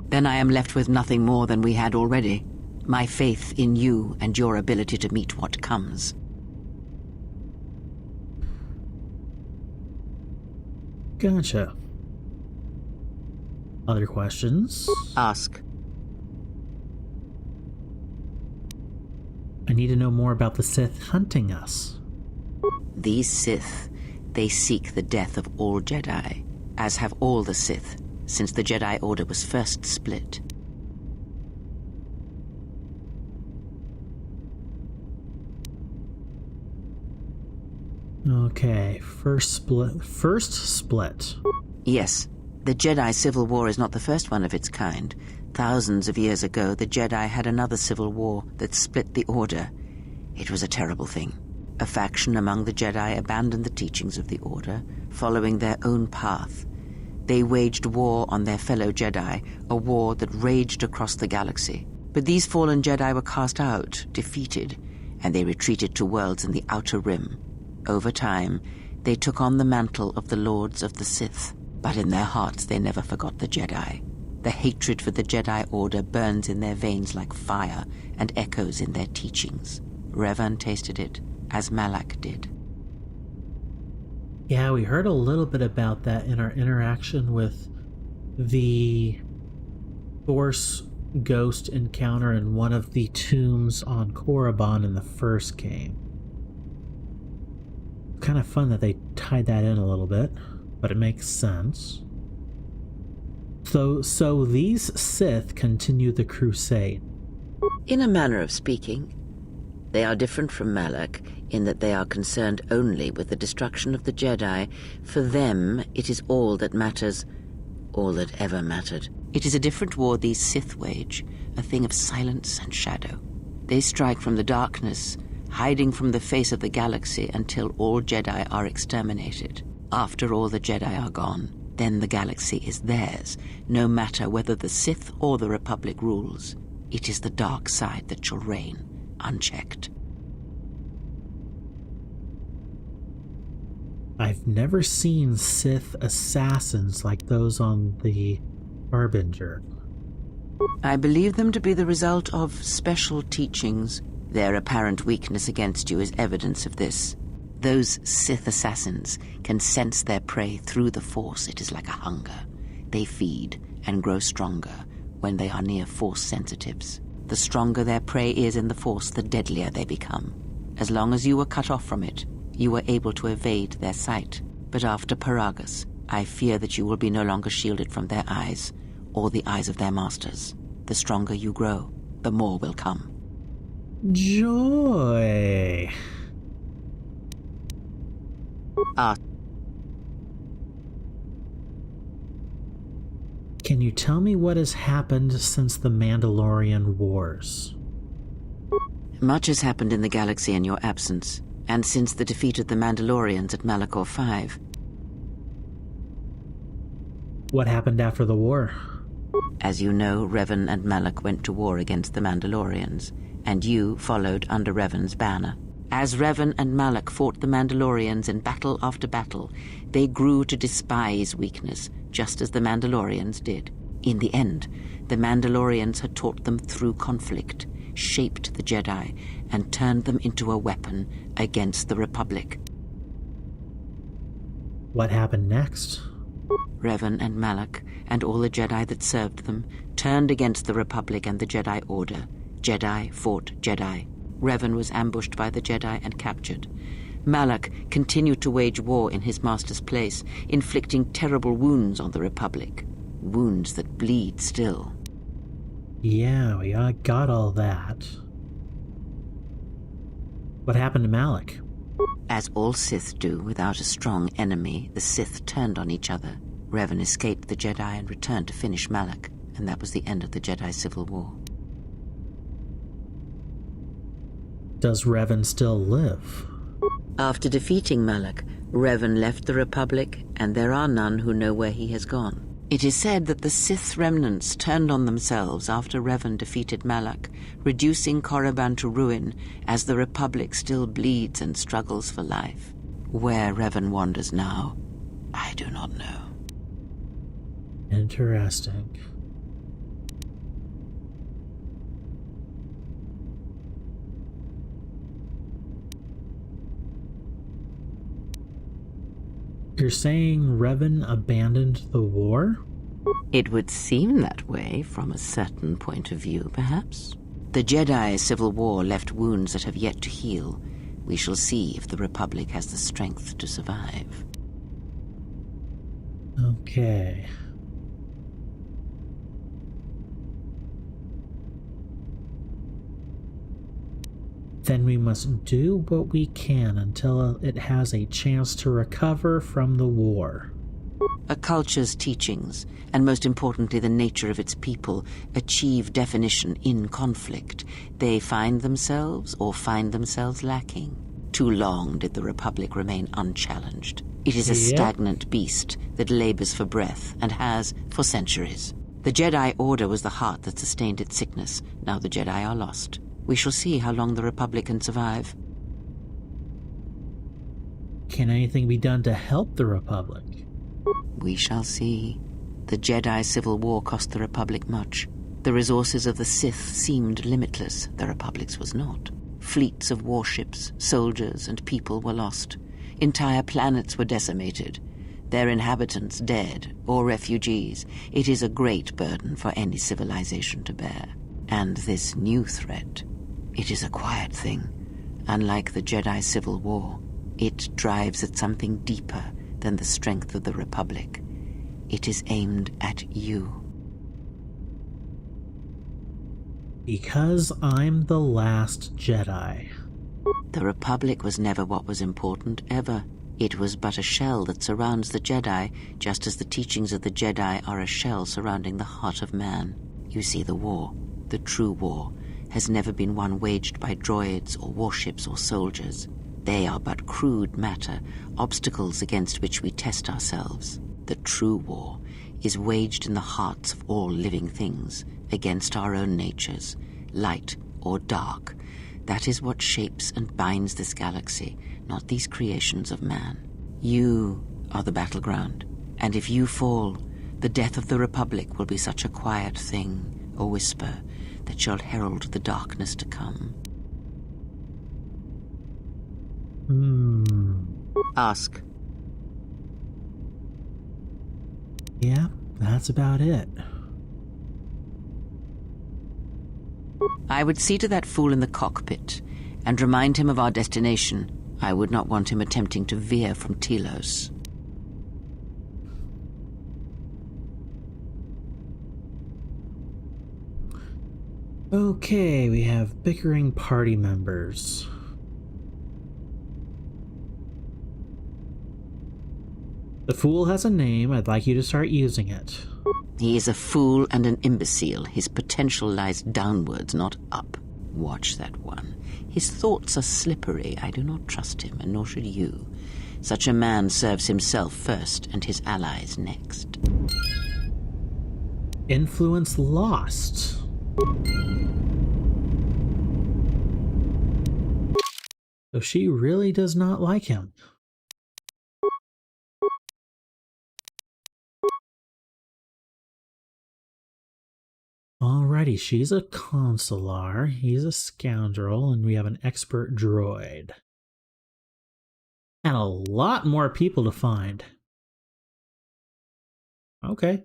Then I am left with nothing more than we had already. My faith in you and your ability to meet what comes. Gotcha. Other questions? Ask. I need to know more about the Sith hunting us. These Sith, they seek the death of all Jedi, as have all the Sith, since the Jedi Order was first split. Okay, first split. Yes, the Jedi Civil War is not the first one of its kind. Thousands of years ago, the Jedi had another civil war that split the Order. It was a terrible thing. A faction among the Jedi abandoned the teachings of the Order, following their own path. They waged war on their fellow Jedi, a war that raged across the galaxy. But these fallen Jedi were cast out, defeated, and they retreated to worlds in the Outer Rim. Over time, they took on the mantle of the Lords of the Sith, but in their hearts they never forgot the Jedi. The hatred for the Jedi Order burns in their veins like fire and echoes in their teachings. Revan tasted it, as Malak did. Yeah, we heard a little bit about that in our interaction with the Force Ghost encounter in one of the tombs on Korriban in the first game. Kind of fun that they tied that in a little bit, but it makes sense. So these Sith continue the crusade. In a manner of speaking, they are different from Malak in that they are concerned only with the destruction of the Jedi. For them, it is all that matters, all that ever mattered. It is a different war these Sith wage, a thing of silence and shadow. They strike from the darkness, hiding from the face of the galaxy until all Jedi are exterminated. After all the Jedi are gone, then the galaxy is theirs, no matter whether the Sith or the Republic rules. It is the dark side that shall reign, unchecked. I've never seen Sith assassins like those on the Harbinger. I believe them to be the result of special teachings. Their apparent weakness against you is evidence of this. Those Sith assassins can sense their prey through the Force. It is like a hunger. They feed and grow stronger when they are near Force sensitives. The stronger their prey is in the Force, the deadlier they become. As long as you were cut off from it, you were able to evade their sight. But after Paragus, I fear that you will be no longer shielded from their eyes, or the eyes of their masters. The stronger you grow, the more will come. Joy. Can you tell me what has happened since the Mandalorian Wars? Much has happened in the galaxy in your absence, and since the defeat of the Mandalorians at Malachor 5. What happened after the war? As you know, Revan and Malak went to war against the Mandalorians, and you followed under Revan's banner. As Revan and Malak fought the Mandalorians in battle after battle, they grew to despise weakness, just as the Mandalorians did. In the end, the Mandalorians had taught them through conflict, shaped the Jedi, and turned them into a weapon against the Republic. What happened next? Revan and Malak, and all the Jedi that served them, turned against the Republic and the Jedi Order. Jedi fought Jedi. Revan was ambushed by the Jedi and captured. Malak continued to wage war in his master's place, inflicting terrible wounds on the Republic. Wounds that bleed still. Yeah, we got all that. What happened to Malak? As all Sith do, without a strong enemy, the Sith turned on each other. Revan escaped the Jedi and returned to finish Malak, and that was the end of the Jedi Civil War. Does Revan still live? After defeating Malak, Revan left the Republic, and there are none who know where he has gone. It is said that the Sith remnants turned on themselves after Revan defeated Malak, reducing Korriban to ruin as the Republic still bleeds and struggles for life. Where Revan wanders now, I do not know. Interesting. You're saying Revan abandoned the war? It would seem that way from a certain point of view, perhaps. The Jedi Civil War left wounds that have yet to heal. We shall see if the Republic has the strength to survive. Okay. Then we must do what we can until it has a chance to recover from the war. A culture's teachings, and most importantly the nature of its people, achieve definition in conflict. They find themselves or find themselves lacking. Too long did the Republic remain unchallenged. It is a stagnant beast that labors for breath and has for centuries. The Jedi Order was the heart that sustained its sickness. Now the Jedi are lost. We shall see how long the Republic can survive. Can anything be done to help the Republic? We shall see. The Jedi Civil War cost the Republic much. The resources of the Sith seemed limitless. The Republic's was not. Fleets of warships, soldiers, and people were lost. Entire planets were decimated. Their inhabitants dead or refugees. It is a great burden for any civilization to bear. And this new threat, it is a quiet thing. Unlike the Jedi Civil War, it drives at something deeper than the strength of the Republic. It is aimed at you. Because I'm the last Jedi. The Republic was never what was important, ever. It was but a shell that surrounds the Jedi, just as the teachings of the Jedi are a shell surrounding the heart of man. You see, the war, the true war, has never been one waged by droids or warships or soldiers. They are but crude matter, obstacles against which we test ourselves. The true war is waged in the hearts of all living things, against our own natures, light or dark. That is what shapes and binds this galaxy, not these creations of man. You are the battleground, and if you fall, the death of the Republic will be such a quiet thing, a whisper, that shall herald the darkness to come. Ask. Yeah, that's about it. I would see to that fool in the cockpit and remind him of our destination. I would not want him attempting to veer from Telos. Okay, we have bickering party members. The fool has a name. I'd like you to start using it. He is a fool and an imbecile. His potential lies downwards, not up. Watch that one. His thoughts are slippery. I do not trust him, and nor should you. Such a man serves himself first, and his allies next. Influence lost. So she really does not like him. Alrighty, she's a consular, he's a scoundrel, and we have an expert droid. And a lot more people to find. Okay.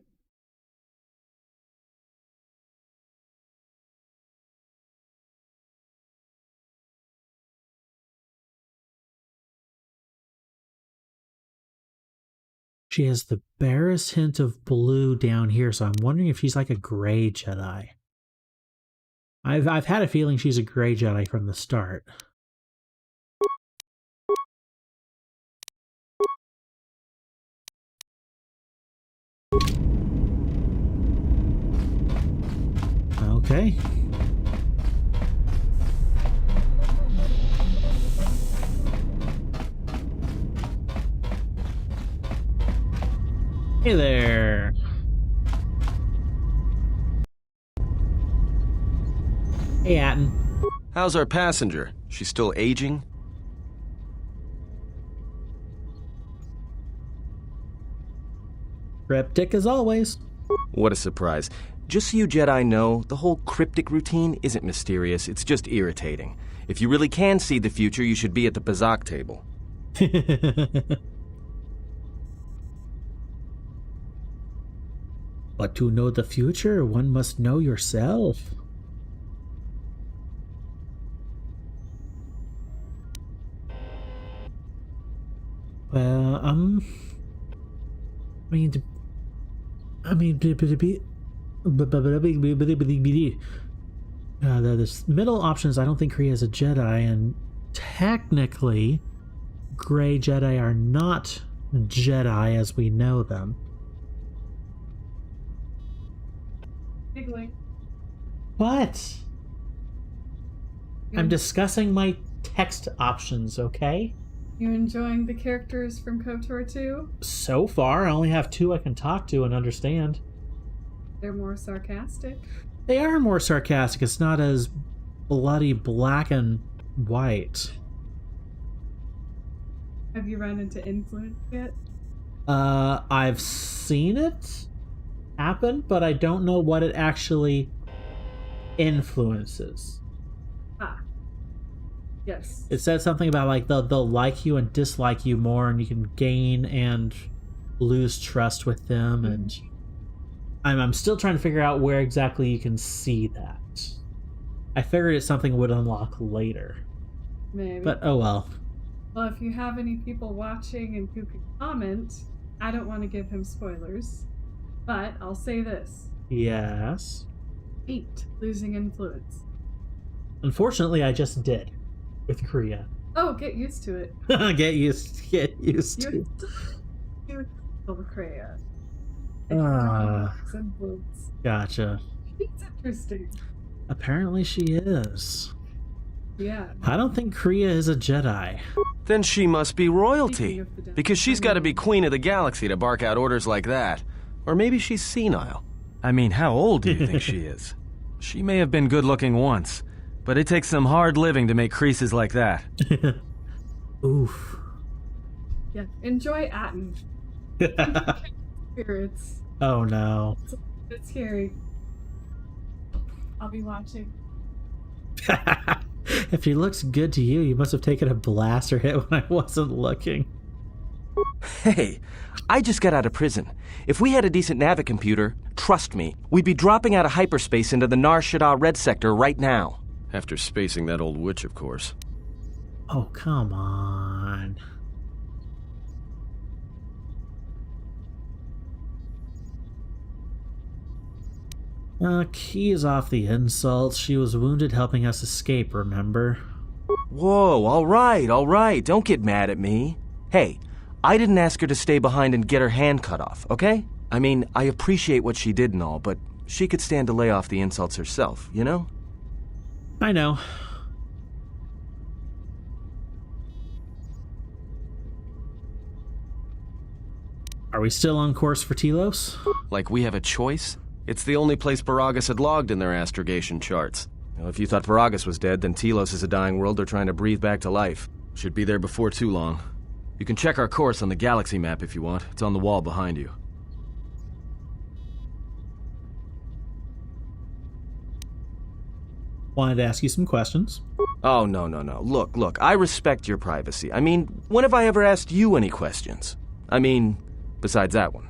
She has the barest hint of blue down here, so I'm wondering if she's like a gray Jedi. I've had a feeling she's a gray Jedi from the start. Hey there. Hey, Atten. How's our passenger? She's still aging? Cryptic as always. What a surprise. Just so you Jedi know, the whole cryptic routine isn't mysterious, it's just irritating. If you really can see the future, you should be at the Pazak table. But to know the future, one must know yourself. Well, the middle options, I don't think Kree is a Jedi, and technically, gray Jedi are not Jedi as we know them. Giggling. What? I'm discussing my text options, okay? You enjoying the characters from KOTOR 2? So far, I only have 2 I can talk to and understand. They're more sarcastic. They are more sarcastic. It's not as bloody black and white. Have you run into influence yet? I've seen it happen, but I don't know what it actually influences. Ah. Yes. It said something about like they'll like you and dislike you more, and you can gain and lose trust with them, and I'm still trying to figure out where exactly you can see that. I figured it's something would unlock later. Maybe. But oh well. Well, if you have any people watching and who can comment, I don't want to give him spoilers, but I'll say this. Yes. 8, losing influence. Unfortunately, I just did with Korea. Oh, get used to it. Get used to. You Korea. Influence. Gotcha. It's interesting. Apparently she is. Yeah. I don't think Korea is a Jedi. Then she must be royalty, Speaking of the because she's got to be queen of the galaxy to bark out orders like that. Or maybe she's senile. I mean, how old do you think she is? She may have been good-looking once, but it takes some hard living to make creases like that. Oof. Yeah. Enjoy Atten. Spirits. Oh no. It's scary. I'll be watching. If she looks good to you, you must have taken a blaster hit when I wasn't looking. Hey, I just got out of prison. If we had a decent navicomputer, trust me, we'd be dropping out of hyperspace into the Nar Shaddaa Red Sector right now. After spacing that old witch, of course. Oh, come on. Keys off the insults. She was wounded helping us escape, remember? Whoa, all right, don't get mad at me. Hey, I didn't ask her to stay behind and get her hand cut off, okay? I mean, I appreciate what she did and all, but she could stand to lay off the insults herself, you know? I know. Are we still on course for Telos? Like we have a choice? It's the only place Paragus had logged in their astrogation charts. Now, if you thought Paragus was dead, then Telos is a dying world they're trying to breathe back to life. Should be there before too long. You can check our course on the galaxy map if you want. It's on the wall behind you. Wanted to ask you some questions. Oh, no. Look, I respect your privacy. I mean, when have I ever asked you any questions? I mean, besides that one.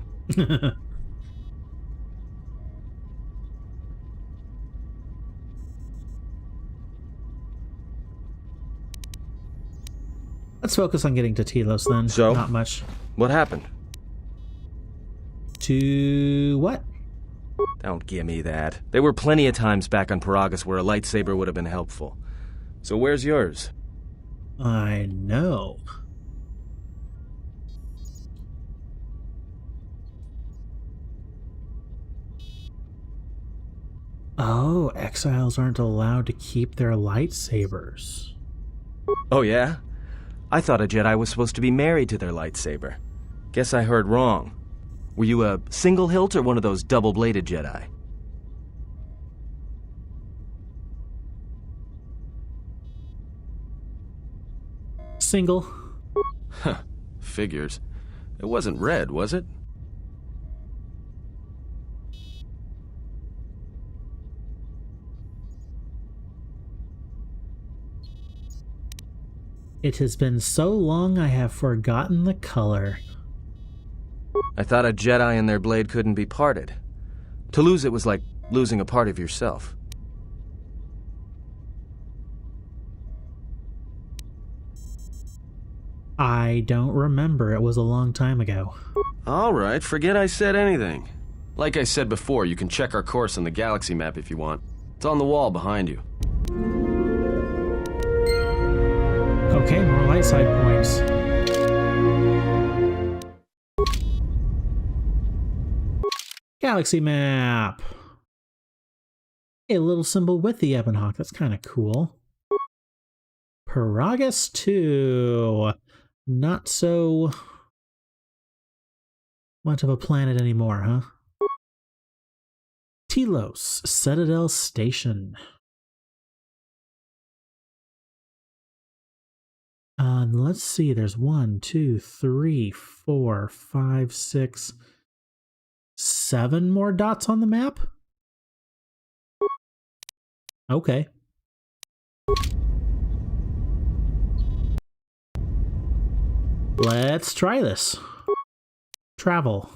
Let's focus on getting to Telos then. So? Not much. What happened? To what? Don't give me that. There were plenty of times back on Paragus where a lightsaber would have been helpful. So where's yours? I know. Oh, exiles aren't allowed to keep their lightsabers. Oh, yeah? I thought a Jedi was supposed to be married to their lightsaber. Guess I heard wrong. Were you a single hilt or one of those double-bladed Jedi? Single. Huh. Figures. It wasn't red, was it? It has been so long I have forgotten the color. I thought a Jedi and their blade couldn't be parted. To lose it was like losing a part of yourself. I don't remember. It was a long time ago. All right, forget I said anything. Like I said before, you can check our course on the galaxy map if you want. It's on the wall behind you. Okay, more light side points. Galaxy map. A little symbol with the Ebon Hawk. That's kind of cool. Karaeous 2. Not so much of a planet anymore, huh? Telos, Citadel Station. Let's see, there's 1, 2, 3, 4, 5, 6, 7 more dots on the map? Okay. Let's try this. Travel.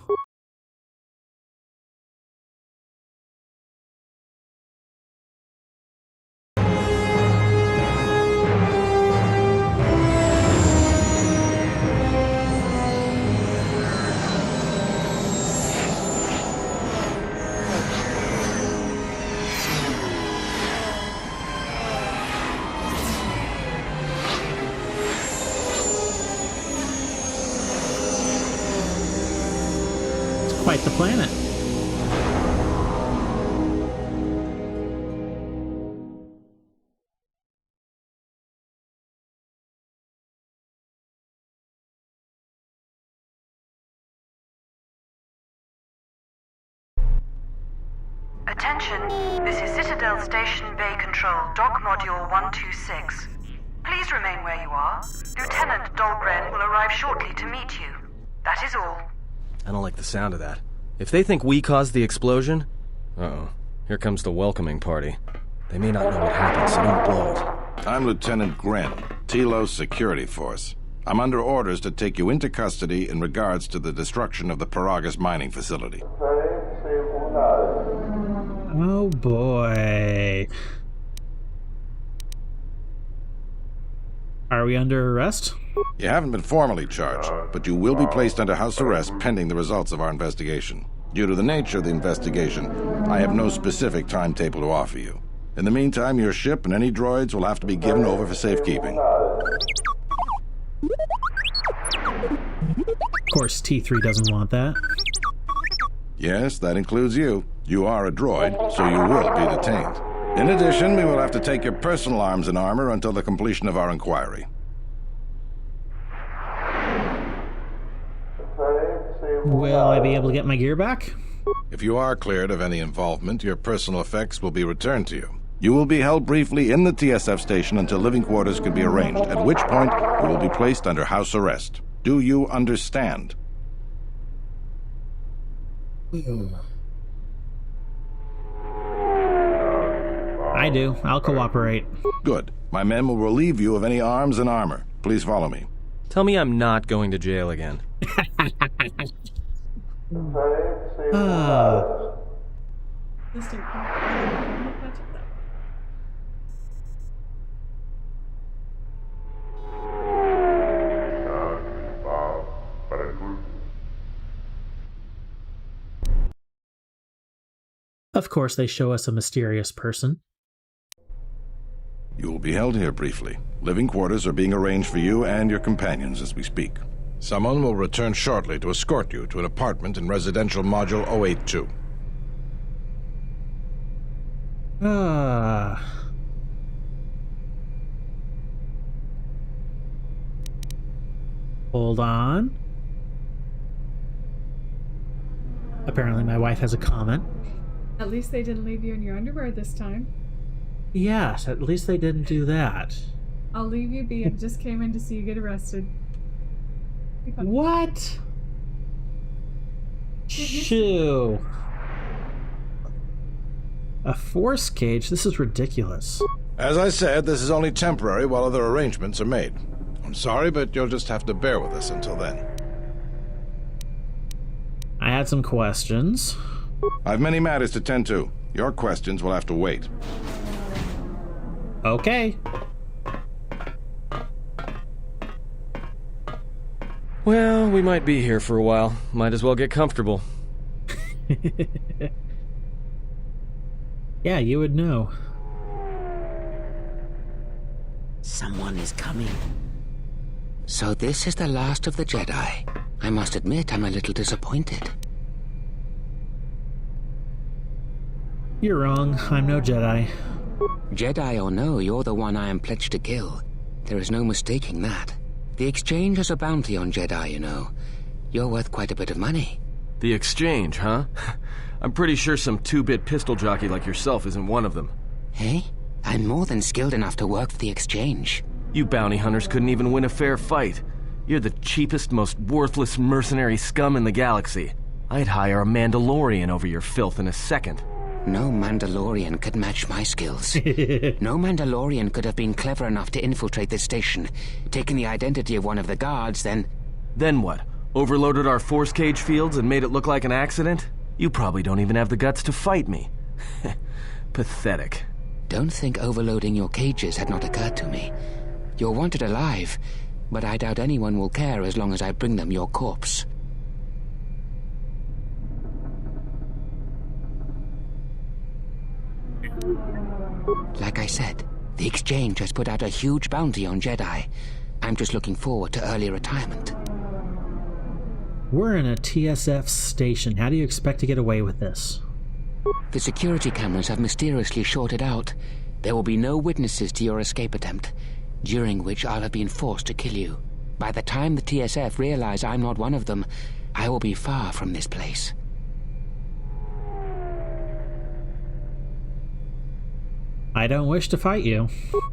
Quite the planet. Attention, this is Citadel Station Bay Control, Dock Module 126. Please remain where you are. Lieutenant Dahlgren will arrive shortly to meet you. That is all. I don't like the sound of that. If they think we caused the explosion... Uh-oh. Here comes the welcoming party. They may not know what happened, so don't blow it. I'm Lieutenant Gren, Telos Security Force. I'm under orders to take you into custody in regards to the destruction of the Karaeous mining facility. Oh boy. Are we under arrest? You haven't been formally charged, but you will be placed under house arrest pending the results of our investigation. Due to the nature of the investigation, I have no specific timetable to offer you. In the meantime, your ship and any droids will have to be given over for safekeeping. Of course, T3 doesn't want that. Yes, that includes you. You are a droid, so you will be detained. In addition, we will have to take your personal arms and armor until the completion of our inquiry. Will I be able to get my gear back? If you are cleared of any involvement, your personal effects will be returned to you. You will be held briefly in the TSF station until living quarters can be arranged, at which point you will be placed under house arrest. Do you understand? I do. I'll cooperate. Good. My men will relieve you of any arms and armor. Please follow me. Tell me I'm not going to jail again. Of course, they show us a mysterious person. You will be held here briefly. Living quarters are being arranged for you and your companions as we speak. Someone will return shortly to escort you to an apartment in residential module 082. Hold on. Apparently my wife has a comment. At least they didn't leave you in your underwear this time. Yes, at least they didn't do that. I'll leave you be. I just came in to see you get arrested. What? Shoo. A force cage? This is ridiculous. As I said, this is only temporary while other arrangements are made. I'm sorry, but you'll just have to bear with us until then. I had some questions. I've many matters to tend to. Your questions will have to wait. Okay. Well, we might be here for a while. Might as well get comfortable. Yeah, you would know. Someone is coming. So this is the last of the Jedi. I must admit I'm a little disappointed. You're wrong. I'm no Jedi. Jedi or no, you're the one I am pledged to kill. There is no mistaking that. The exchange has a bounty on Jedi, you know. You're worth quite a bit of money. The exchange, huh? I'm pretty sure some two-bit pistol jockey like yourself isn't one of them. Hey? I'm more than skilled enough to work for the exchange. You bounty hunters couldn't even win a fair fight. You're the cheapest, most worthless mercenary scum in the galaxy. I'd hire a Mandalorian over your filth in a second. No Mandalorian could match my skills. No Mandalorian could have been clever enough to infiltrate this station, taken the identity of one of the guards, then... Then what? Overloaded our force cage fields and made it look like an accident? You probably don't even have the guts to fight me. Pathetic. Don't think overloading your cages had not occurred to me. You're wanted alive, but I doubt anyone will care as long as I bring them your corpse. Like I said, the exchange has put out a huge bounty on Jedi. I'm just looking forward to early retirement. We're in a TSF station. How do you expect to get away with this? The security cameras have mysteriously shorted out. There will be no witnesses to your escape attempt, during which I'll have been forced to kill you. By the time the TSF realize I'm not one of them, I will be far from this place. I don't wish to fight you.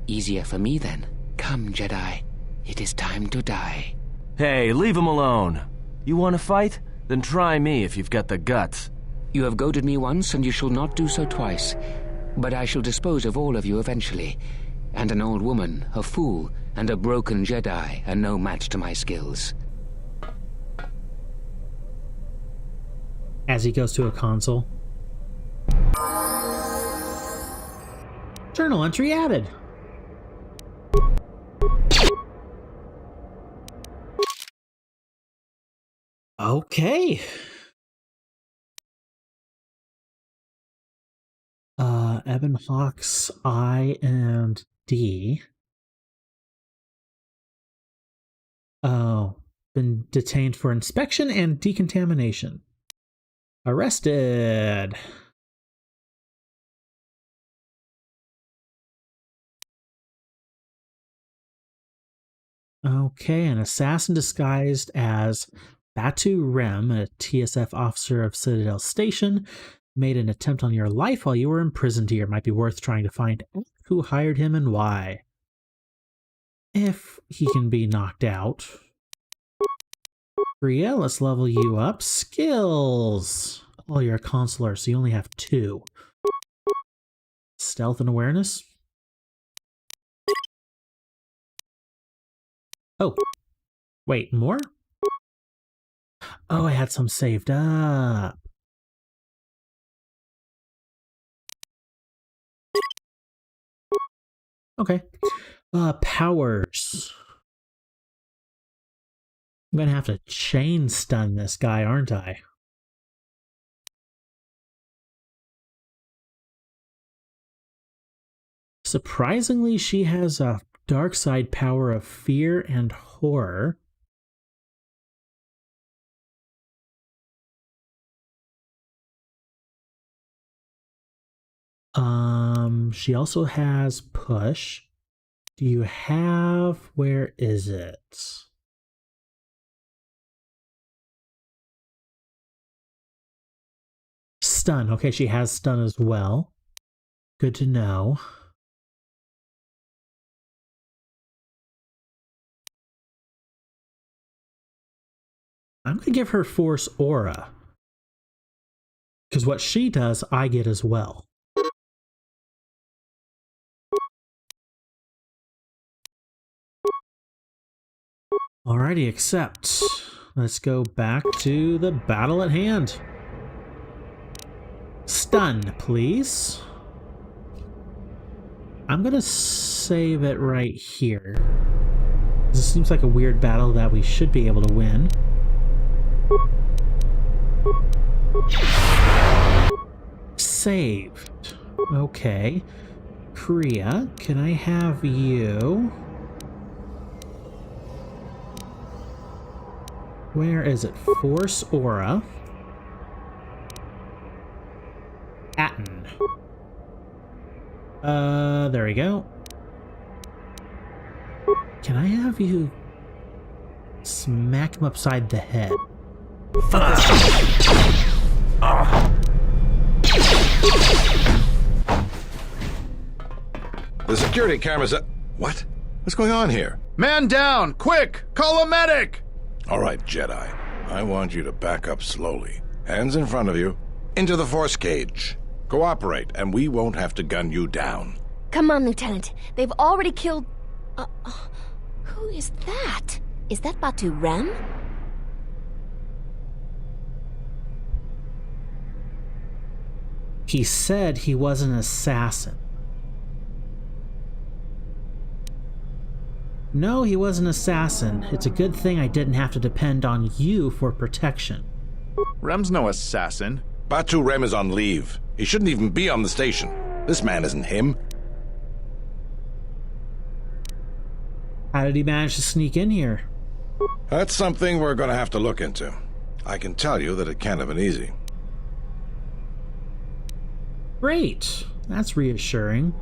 Easier for me then. Come, Jedi. It is time to die. Hey, leave him alone. You want to fight? Then try me if you've got the guts. You have goaded me once, and you shall not do so twice. But I shall dispose of all of you eventually. And an old woman, a fool, and a broken Jedi are no match to my skills. As he goes to a console. Journal entry added. Okay. Evan Hawks, I and D. Oh, been detained for inspection and decontamination. Arrested. Okay, an assassin disguised as Batu Rem, a TSF officer of Citadel Station, made an attempt on your life while you were imprisoned here. Might be worth trying to find out who hired him and why. If he can be knocked out. Priya, let's level you up. Skills. Oh, you're a consular, so you only have 2. Stealth and awareness. Oh, wait, more? Oh, I had some saved up. Okay. Powers. I'm gonna have to chain stun this guy, aren't I? Surprisingly, she has a dark side power of fear and horror. She also has push. Do you have, where is it? stun. Okay, she has stun as well. Good to know. I'm going to give her Force Aura. Because what she does, I get as well. Alrighty, accept. Let's go back to the battle at hand. Stun, please. I'm gonna save it right here. This seems like a weird battle that we should be able to win. Saved. Okay. Kriya, can I have you? Where is it? Force Aura. Atten. There we go. Can I have you smack him upside the head? The security cameras are... What? What's going on here? Man down! Quick! Call a medic! All right, Jedi. I want you to back up slowly. Hands in front of you. Into the force cage. Cooperate, and we won't have to gun you down. Come on, Lieutenant. They've already killed... who is that? Is that Batu Rem? He said he was an assassin. No, he was an assassin. It's a good thing I didn't have to depend on you for protection. Rem's no assassin. Batu Rem is on leave. He shouldn't even be on the station. This man isn't him. How did he manage to sneak in here? That's something we're going to have to look into. I can tell you that it can't have been easy. Great. That's reassuring.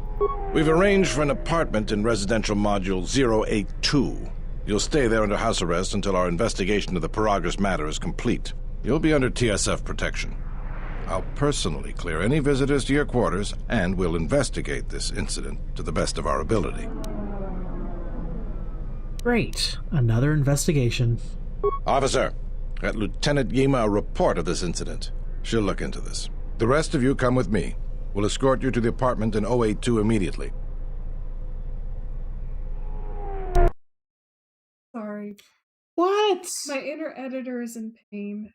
We've arranged for an apartment in residential module 082. You'll stay there under house arrest until our investigation of the Karaeous matter is complete. You'll be under TSF protection. I'll personally clear any visitors to your quarters, and we'll investigate this incident to the best of our ability. Great. Another investigation. Officer, get Lieutenant Yima a report of this incident. She'll look into this. The rest of you come with me. We'll escort you to the apartment in 082 immediately. Sorry. What? My inner editor is in pain.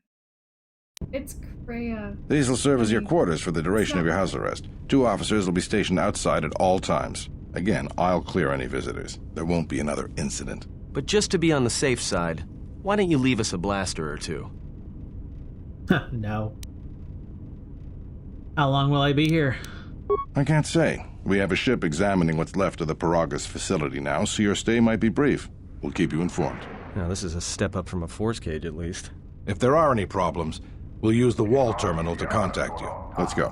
It's Kreia. These will serve as your quarters for the duration of your house arrest. 2 officers will be stationed outside at all times. Again, I'll clear any visitors. There won't be another incident. But just to be on the safe side, why don't you leave us a blaster or two? No. How long will I be here? I can't say. We have a ship examining what's left of the Karaeous facility now, so your stay might be brief. We'll keep you informed. Now, this is a step up from a force cage, at least. If there are any problems, we'll use the wall terminal to contact you. Let's go.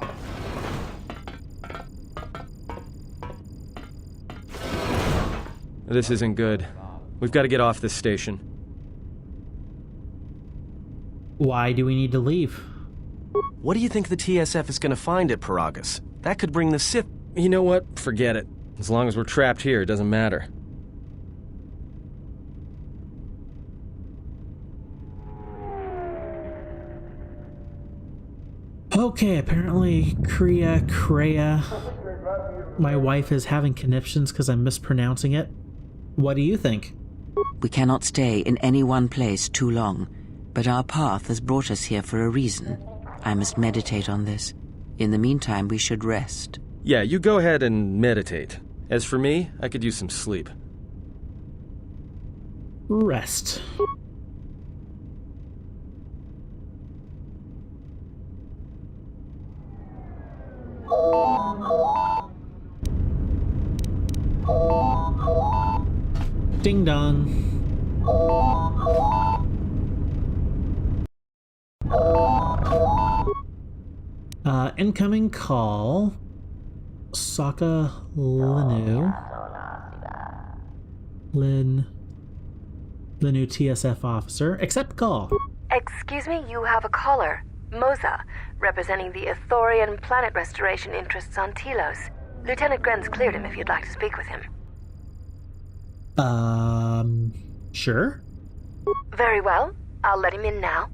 This isn't good. We've got to get off this station. Why do we need to leave? What do you think the TSF is going to find at Karaeous? That could bring the Sith... You know what? Forget it. As long as we're trapped here, it doesn't matter. Okay, apparently Kreia. My wife is having conniptions because I'm mispronouncing it. What do you think? We cannot stay in any one place too long, but our path has brought us here for a reason. I must meditate on this. In the meantime, we should rest. Yeah, you go ahead and meditate. As for me, I could use some sleep. Rest. Ding dong. Incoming call. Sokka Linu. Linu TSF officer. Accept call. Excuse me, you have a caller. Moza, representing the Ithorian planet restoration interests on Telos. Lieutenant Grenz cleared him if you'd like to speak with him. Sure. Very well. I'll let him in now.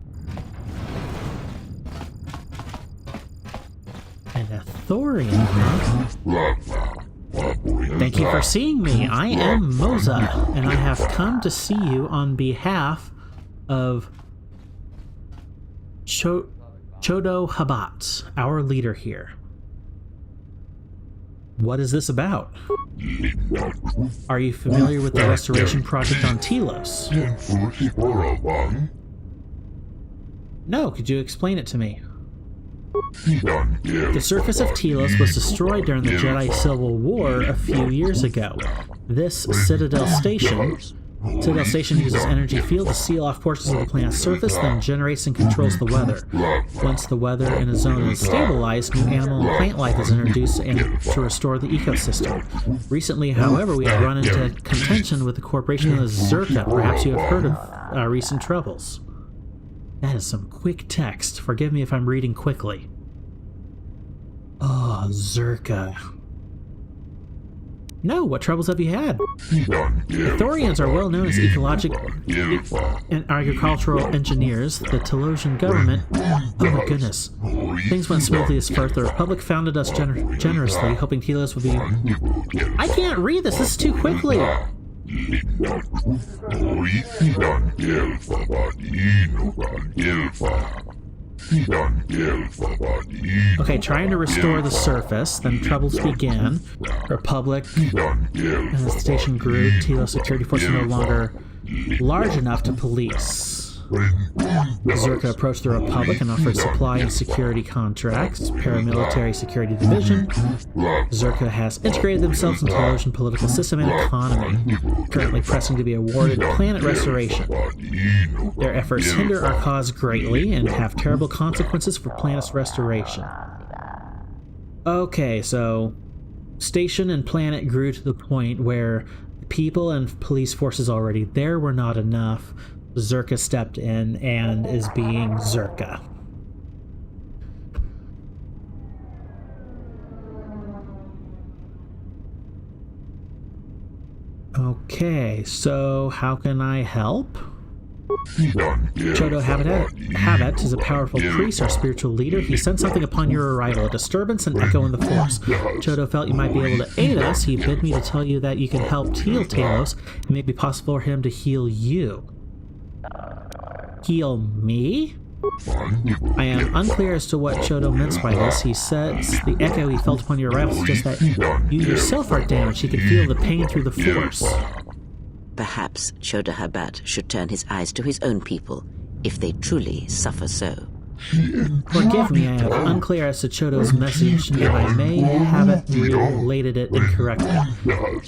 An Ithorian, huh? Thank you for seeing me. I am Moza, and I have come to see you on behalf of Chodo Habat, our leader here. What is this about? Are you familiar with the restoration project on Telos? No, could you explain it to me? The surface of Telos was destroyed during the Jedi Civil War a few years ago. This Citadel Station uses energy field to seal off portions of the planet's surface, then generates and controls the weather. Once the weather in a zone is stabilized, new animal and plant life is introduced to restore the ecosystem. Recently, however, we have run into contention with the corporation known as Zerka. Perhaps you have heard of our recent troubles. That is some quick text. Forgive me if I'm reading quickly. Oh, Zerka. No, what troubles have you had? Ithorians are well known as ecological and agricultural engineers. The Telosian government... Oh my goodness. Things went smoothly as first. The Republic founded us generously, hoping Telos would be... I can't read this is too quickly! Okay, trying to restore the surface, then troubles began. Republic, as the station grew, Telos security forces no longer large enough to police. Zerka approached the Republic and offered supply and security contracts. Paramilitary Security Division. Zerka has integrated themselves into the Telosian political system and economy, currently pressing to be awarded planet restoration. Their efforts hinder our cause greatly and have terrible consequences for planet's restoration. Okay, so station and planet grew to the point where people and police forces already there were not enough. Zerka stepped in and is being Zerka. Okay, so how can I help? Chodo Habat is a powerful priest, our spiritual leader. He sent something upon your arrival, a disturbance and echo in the Force. Chodo felt you might be able to aid us. He bid me to tell you that you can help heal Telos. It may be possible for him to heal you. Heal me? I am unclear as to what Chodo meant by this. He says the echo he felt upon your arrival suggests that you yourself are damaged. He can feel the pain through the Force. Perhaps Chodo Habat should turn his eyes to his own people, if they truly suffer so. Forgive me, I am unclear as to Chodo's message, and I may have related it incorrectly.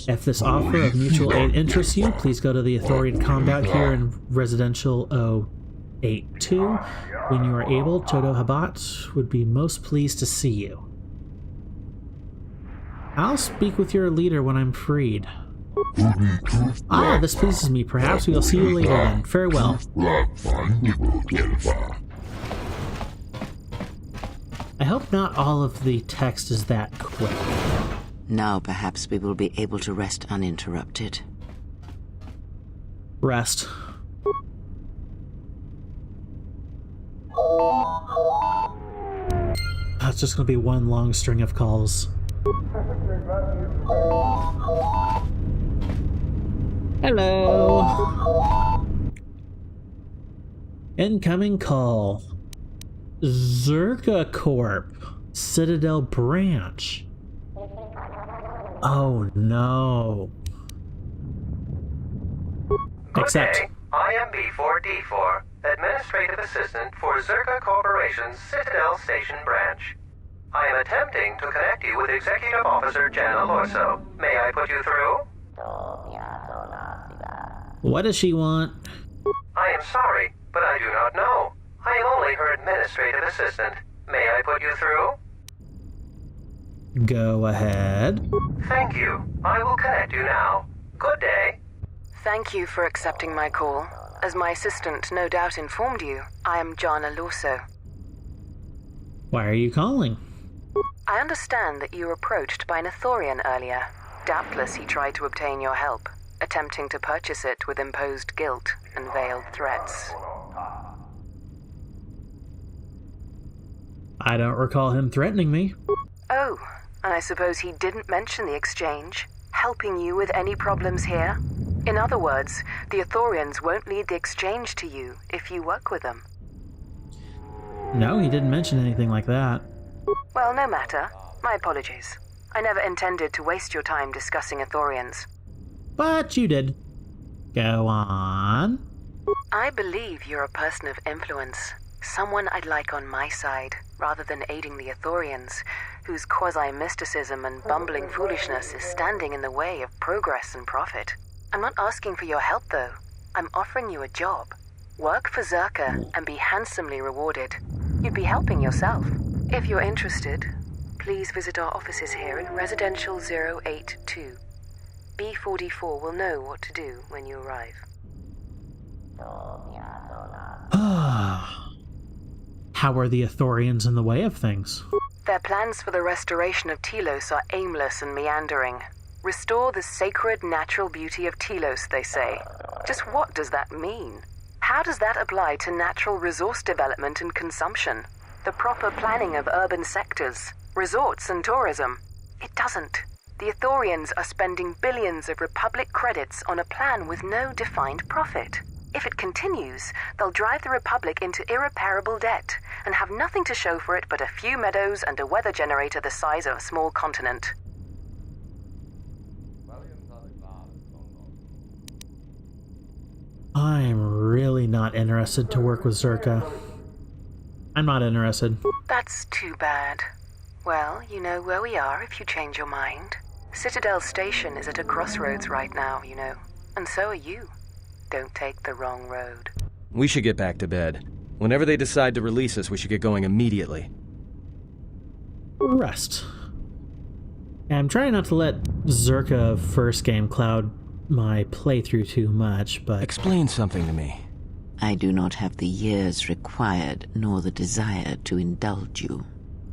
If this offer of mutual aid interests you, please go to the Ithorian compound here in Residential 082. When you are able, Chodo Habat would be most pleased to see you. I'll speak with your leader when I'm freed. Ah, this pleases me. Perhaps we will see you later then. Farewell. I hope not all of the text is that quick. Now perhaps we will be able to rest uninterrupted. Rest. It's just going to be one long string of calls. Hello. Incoming call. Zerka Corp. Citadel Branch. Oh no. Accept. Good day. I am B4D4, Administrative Assistant for Zerka Corporation's Citadel Station Branch. I am attempting to connect you with Executive Officer Jenna Lorso. May I put you through? What does she want? I am sorry, but I do not know. I am only her administrative assistant. May I put you through? Go ahead. Thank you. I will connect you now. Good day. Thank you for accepting my call. As my assistant no doubt informed you, I am Jana Lorso. Why are you calling? I understand that you were approached by an Ithorian earlier. Doubtless he tried to obtain your help, attempting to purchase it with imposed guilt and veiled threats. I don't recall him threatening me. Oh, and I suppose he didn't mention the exchange, helping you with any problems here? In other words, the Ithorians won't lead the exchange to you if you work with them. No, he didn't mention anything like that. Well, no matter. My apologies. I never intended to waste your time discussing Ithorians. But you did. Go on. I believe you're a person of influence. Someone I'd like on my side, rather than aiding the Ithorians, whose quasi-mysticism and bumbling foolishness is standing in the way of progress and profit. I'm not asking for your help, though. I'm offering you a job. Work for Zerka and be handsomely rewarded. You'd be helping yourself. If you're interested, please visit our offices here in Residential 082. B44 will know what to do when you arrive. How are the Ithorians in the way of things? Their plans for the restoration of Telos are aimless and meandering. Restore the sacred natural beauty of Telos, they say. Just what does that mean? How does that apply to natural resource development and consumption? The proper planning of urban sectors, resorts and tourism? It doesn't. The Ithorians are spending billions of Republic credits on a plan with no defined profit. If it continues, they'll drive the Republic into irreparable debt and have nothing to show for it but a few meadows and a weather generator the size of a small continent. I'm really not interested to work with Zerka. I'm not interested. That's too bad. Well, you know where we are if you change your mind. Citadel Station is at a crossroads right now, you know. And so are you. Don't take the wrong road. We should get back to bed. Whenever they decide to release us, we should get going immediately. Rest. I'm trying not to let Zerka first game cloud my playthrough too much, but... Explain something to me. I do not have the years required, nor the desire to indulge you.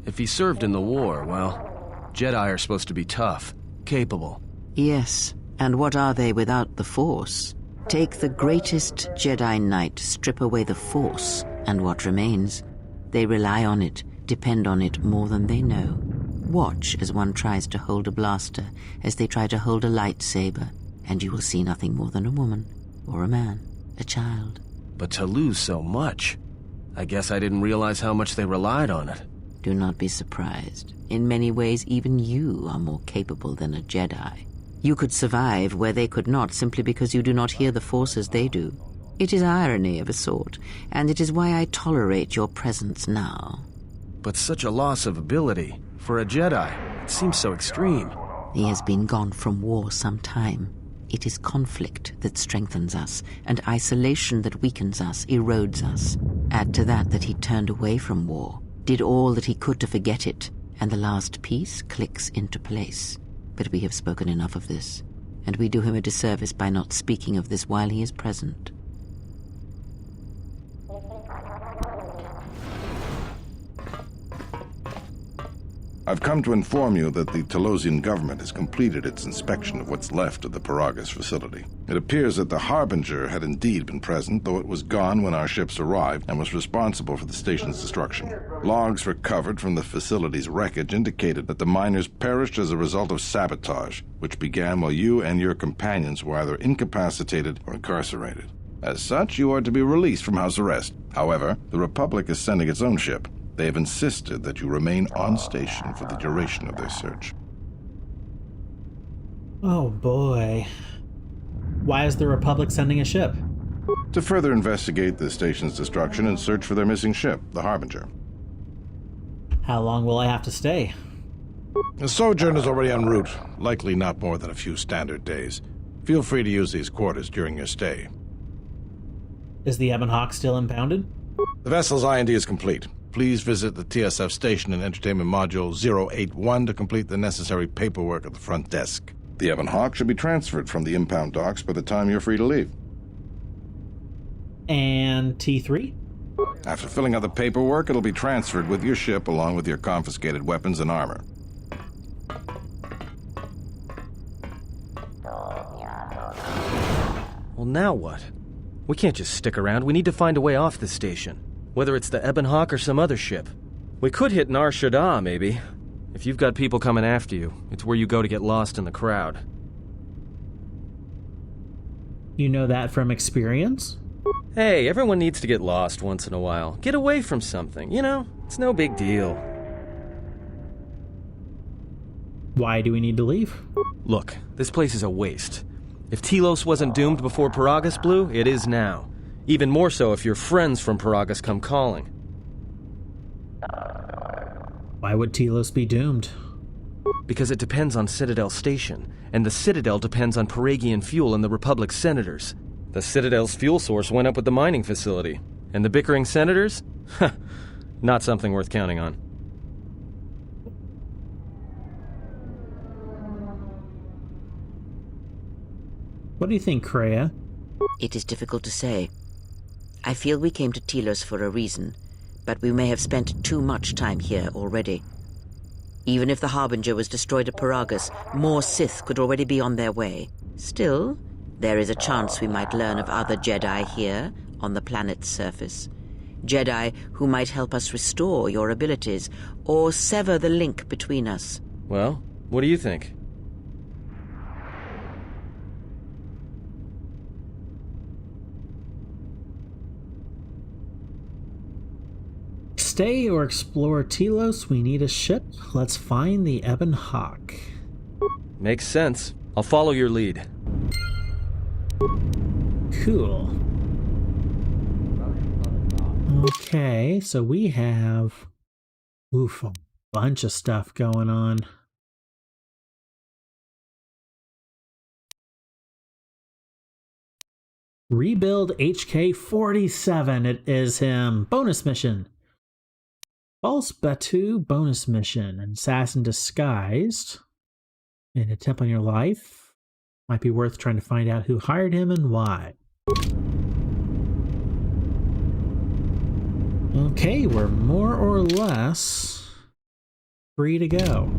If he served in the war, well, Jedi are supposed to be tough, capable. Yes, and what are they without the Force? Take the greatest Jedi Knight, strip away the Force, and what remains? They rely on it, depend on it more than they know. Watch as one tries to hold a blaster, as they try to hold a lightsaber, and you will see nothing more than a woman, or a man, a child. But to lose so much, I guess I didn't realize how much they relied on it. Do not be surprised. In many ways, even you are more capable than a Jedi. You could survive where they could not simply because you do not hear the Force as they do. It is irony of a sort, and it is why I tolerate your presence now. But such a loss of ability, for a Jedi, it seems so extreme. He has been gone from war some time. It is conflict that strengthens us, and isolation that weakens us, erodes us. Add to that he turned away from war, did all that he could to forget it, and the last piece clicks into place. But we have spoken enough of this, and we do him a disservice by not speaking of this while he is present. I've come to inform you that the Telosian government has completed its inspection of what's left of the Karaeous facility. It appears that the Harbinger had indeed been present, though it was gone when our ships arrived and was responsible for the station's destruction. Logs recovered from the facility's wreckage indicated that the miners perished as a result of sabotage, which began while you and your companions were either incapacitated or incarcerated. As such, you are to be released from house arrest. However, the Republic is sending its own ship. They have insisted that you remain on station for the duration of their search. Oh boy. Why is the Republic sending a ship? To further investigate the station's destruction and search for their missing ship, the Harbinger. How long will I have to stay? The sojourn is already en route, likely not more than a few standard days. Feel free to use these quarters during your stay. Is the Ebon Hawk still impounded? The vessel's IND is complete. Please visit the TSF station and Entertainment Module 081 to complete the necessary paperwork at the front desk. The Ebon Hawk should be transferred from the impound docks by the time you're free to leave. And T3? After filling out the paperwork, it'll be transferred with your ship along with your confiscated weapons and armor. Well, now what? We can't just stick around. We need to find a way off this station. Whether it's the Ebonhawk or some other ship. We could hit Nar Shaddaa, maybe. If you've got people coming after you, it's where you go to get lost in the crowd. You know that from experience? Hey, everyone needs to get lost once in a while. Get away from something, you know? It's no big deal. Why do we need to leave? Look, this place is a waste. If Telos wasn't doomed before Peragus blew, it is now. Even more so if your friends from Peragus come calling. Why would Telos be doomed? Because it depends on Citadel Station, and the Citadel depends on Peragian fuel and the Republic's senators. The Citadel's fuel source went up with the mining facility. And the bickering senators? Not something worth counting on. What do you think, Karaeous? It is difficult to say. I feel we came to Telos for a reason, but we may have spent too much time here already. Even if the Harbinger was destroyed at Peragus, more Sith could already be on their way. Still, there is a chance we might learn of other Jedi here, on the planet's surface. Jedi who might help us restore your abilities, or sever the link between us. Well, what do you think? Stay or explore Telos, we need a ship. Let's find the Ebonhawk. Makes sense. I'll follow your lead. Cool. Okay, so we have a bunch of stuff going on. Rebuild HK-47, it is him. Bonus mission. False Batu bonus mission. An assassin disguised. An attempt on your life. Might be worth trying to find out who hired him and why. Okay, we're more or less free to go.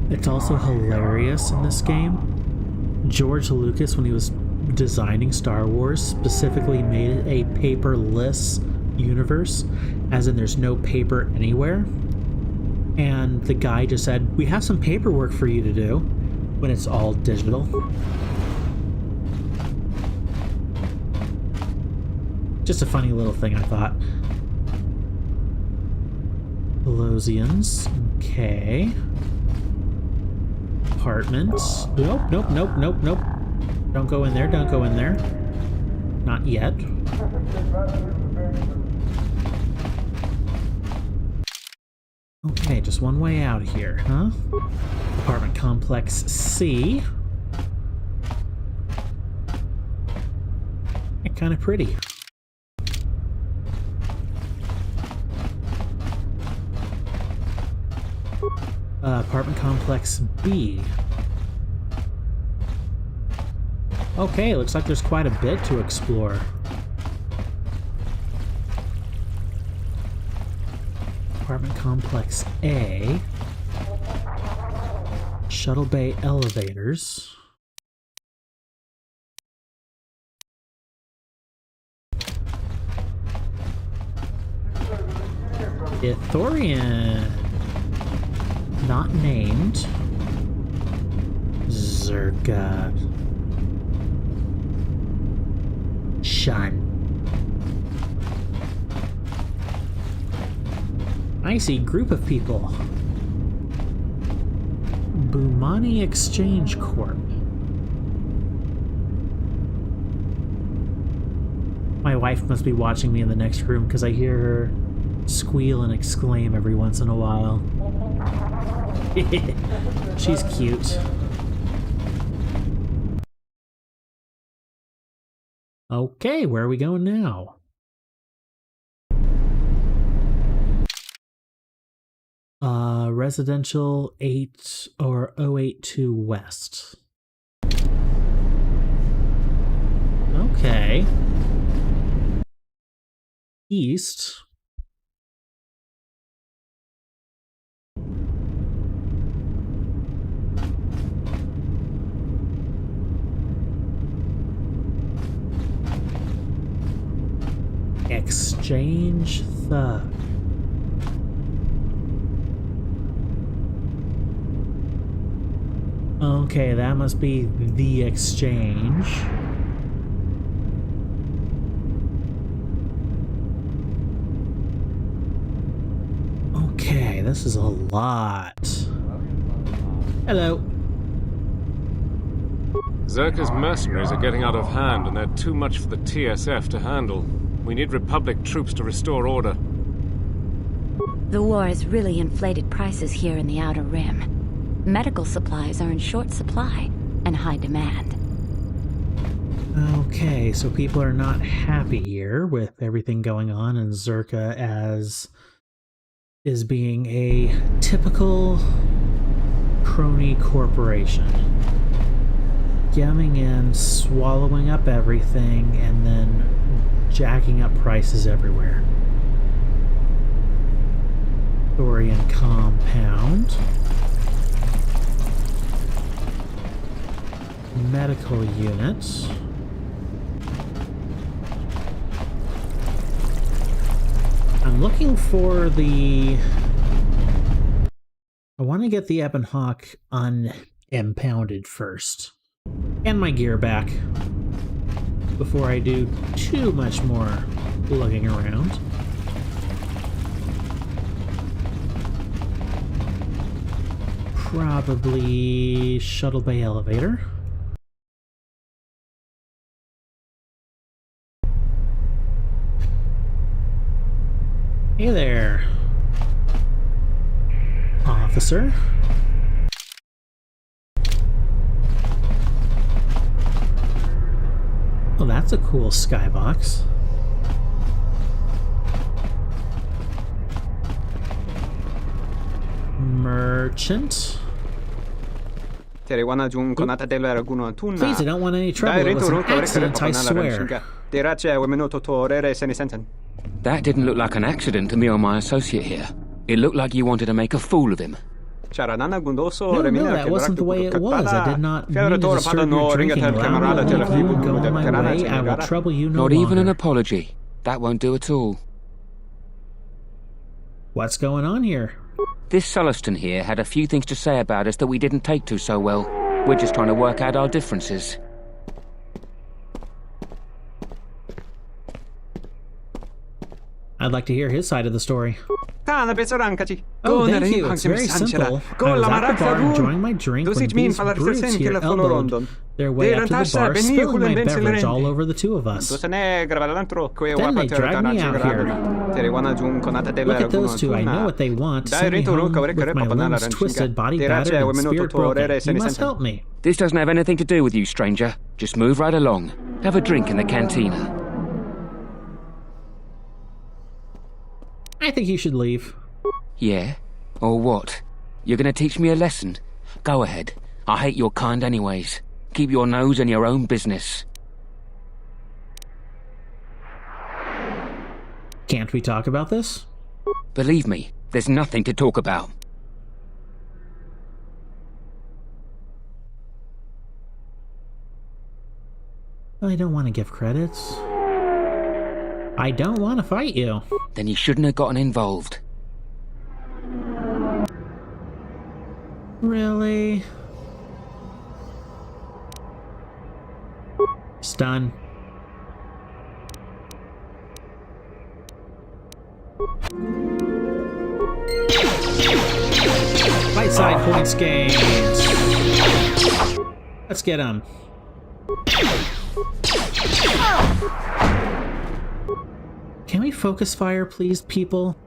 It's also hilarious in this game. George Lucas, when he was designing Star Wars, specifically made it a paperless universe, as in there's no paper anywhere. And the guy just said, we have some paperwork for you to do, when it's all digital. Just a funny little thing, I thought. Pelosians. Okay. Apartments. Nope, nope, nope, nope, nope. Don't go in there, don't go in there. Not yet. Okay, just one way out here, huh? Apartment complex C. Kind of pretty. Apartment complex B. Okay, looks like there's quite a bit to explore. Apartment complex A. Shuttle bay elevators. Ithorian. Not named. Zerka. Shun. I see group of people. Bumani Exchange Corp. My wife must be watching me in the next room because I hear her squeal and exclaim every once in a while. She's cute. Okay, where are we going now? Residential 8 or 082 West. Okay. east. Exchange thug. Okay, that must be the exchange. Okay, this is a lot. Hello. Zerka's mercenaries are getting out of hand, and they're too much for the TSF to handle. We need Republic troops to restore order. The war has really inflated prices here in the Outer Rim. Medical supplies are in short supply and high demand. Okay, so people are not happy here with everything going on, and Zerka is being a typical crony corporation. Coming in, swallowing up everything, and then jacking up prices everywhere. Thorian compound. Medical units. I'm looking for the... I want to get the Ebon Hawk unimpounded first. And my gear back. Before I do too much more looking around. Probably shuttle bay elevator. Hey there, officer. Oh, that's a cool skybox. Merchant. Please, I don't want any trouble. It was an accident, I swear. That didn't look like an accident to me or my associate here. It looked like you wanted to make a fool of him. No, that wasn't the way it was. I did not mean to disturb your drinking loud. If you go on my way, I will trouble you no longer. Not even an apology. That won't do at all. What's going on here? This Sulluston here had a few things to say about us that we didn't take to so well. We're just trying to work out our differences. I'd like to hear his side of the story. Oh, thank you. It's very simple. I was at the bar enjoying my drink when these brutes here elbowed their way up to the bar, spilling my beverage all over the two of us. Then they dragged me out here. Look at those two. I know what they want. Send me home with my limbs twisted, body battered, and spirit broken. You must help me. This doesn't have anything to do with you, stranger. Just move right along. Have a drink in the cantina. I think you should leave. Yeah? Or what? You're gonna teach me a lesson? Go ahead. I hate your kind anyways. Keep your nose in your own business. Can't we talk about this? Believe me, there's nothing to talk about. I don't want to give credits. I don't want to fight you. Then you shouldn't have gotten involved. Really? Stun. Right side points gained. Let's get him. Can we focus fire, please, people?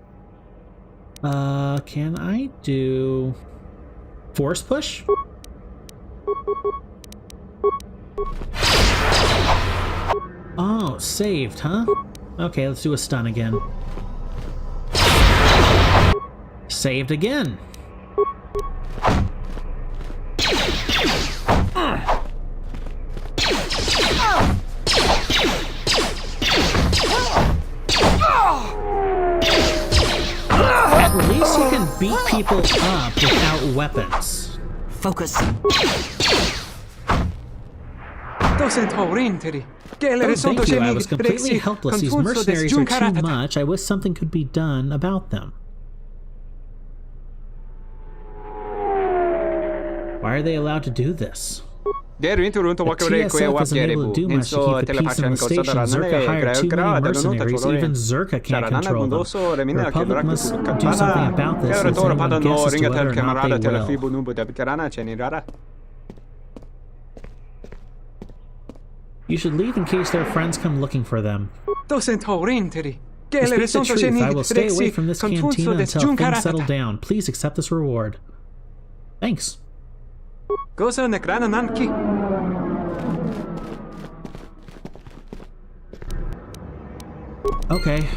Can I do force push? Oh, saved, huh? Okay, let's do a stun again. Saved again. beat people up without weapons. Focus. Oh, thank you. I was completely helpless. These mercenaries are too much. I wish something could be done about them. Why are they allowed to do this? The TSF isn't able to do much to keep the peace in the station. Zerka hired too many mercenaries. Even Zerka can't control them. The Republic must do something about this, since anyone guesses to whether or not they will. You should leave in case their friends come looking for them. To speak the truth, I will stay away from this cantina until things settle down. Please accept this reward. Thanks. Okay.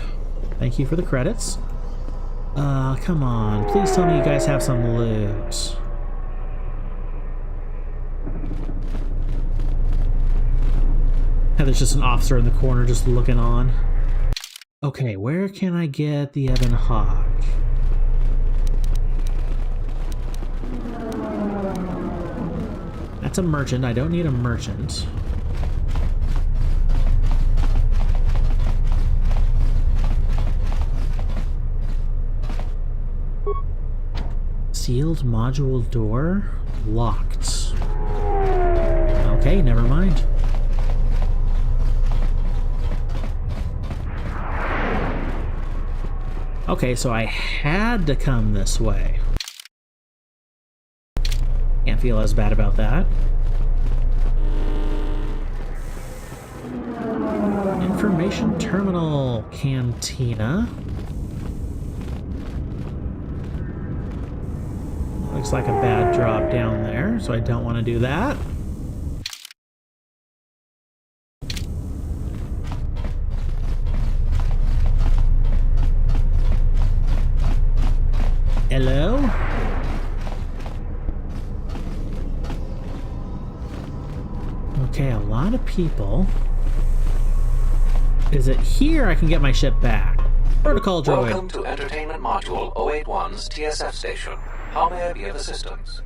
Thank you for the credits. Come on. Please tell me you guys have some loot. There's just an officer in the corner just looking on. Okay, where can I get the Ebon Hawk? That's a merchant. I don't need a merchant. Sealed module door? Locked. Okay, never mind. Okay, so I had to come this way. Can't feel as bad about that. Information terminal cantina. Looks like a bad drop down there, so I don't want to do that. Hello? Okay, a lot of people. Is it here I can get my ship back? Protocol droid. Welcome to Entertainment Module 081's TSF station. How may I be of assistance?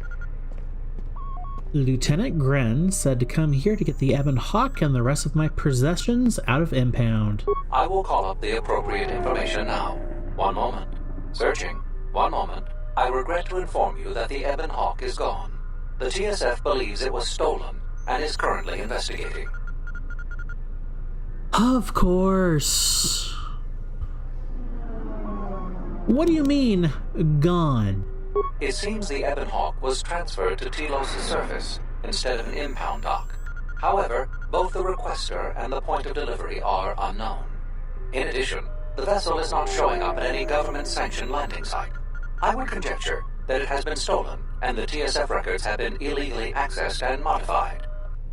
Lieutenant Gren said to come here to get the Ebon Hawk and the rest of my possessions out of impound. I will call up the appropriate information now. One moment. Searching. One moment. I regret to inform you that the Ebon Hawk is gone. The TSF believes it was stolen and is currently investigating. Of course. What do you mean, gone? It seems the Ebon Hawk was transferred to Telos' surface instead of an impound dock. However, both the requester and the point of delivery are unknown. In addition, the vessel is not showing up at any government-sanctioned landing site. I would conjecture that it has been stolen, and the TSF records have been illegally accessed and modified.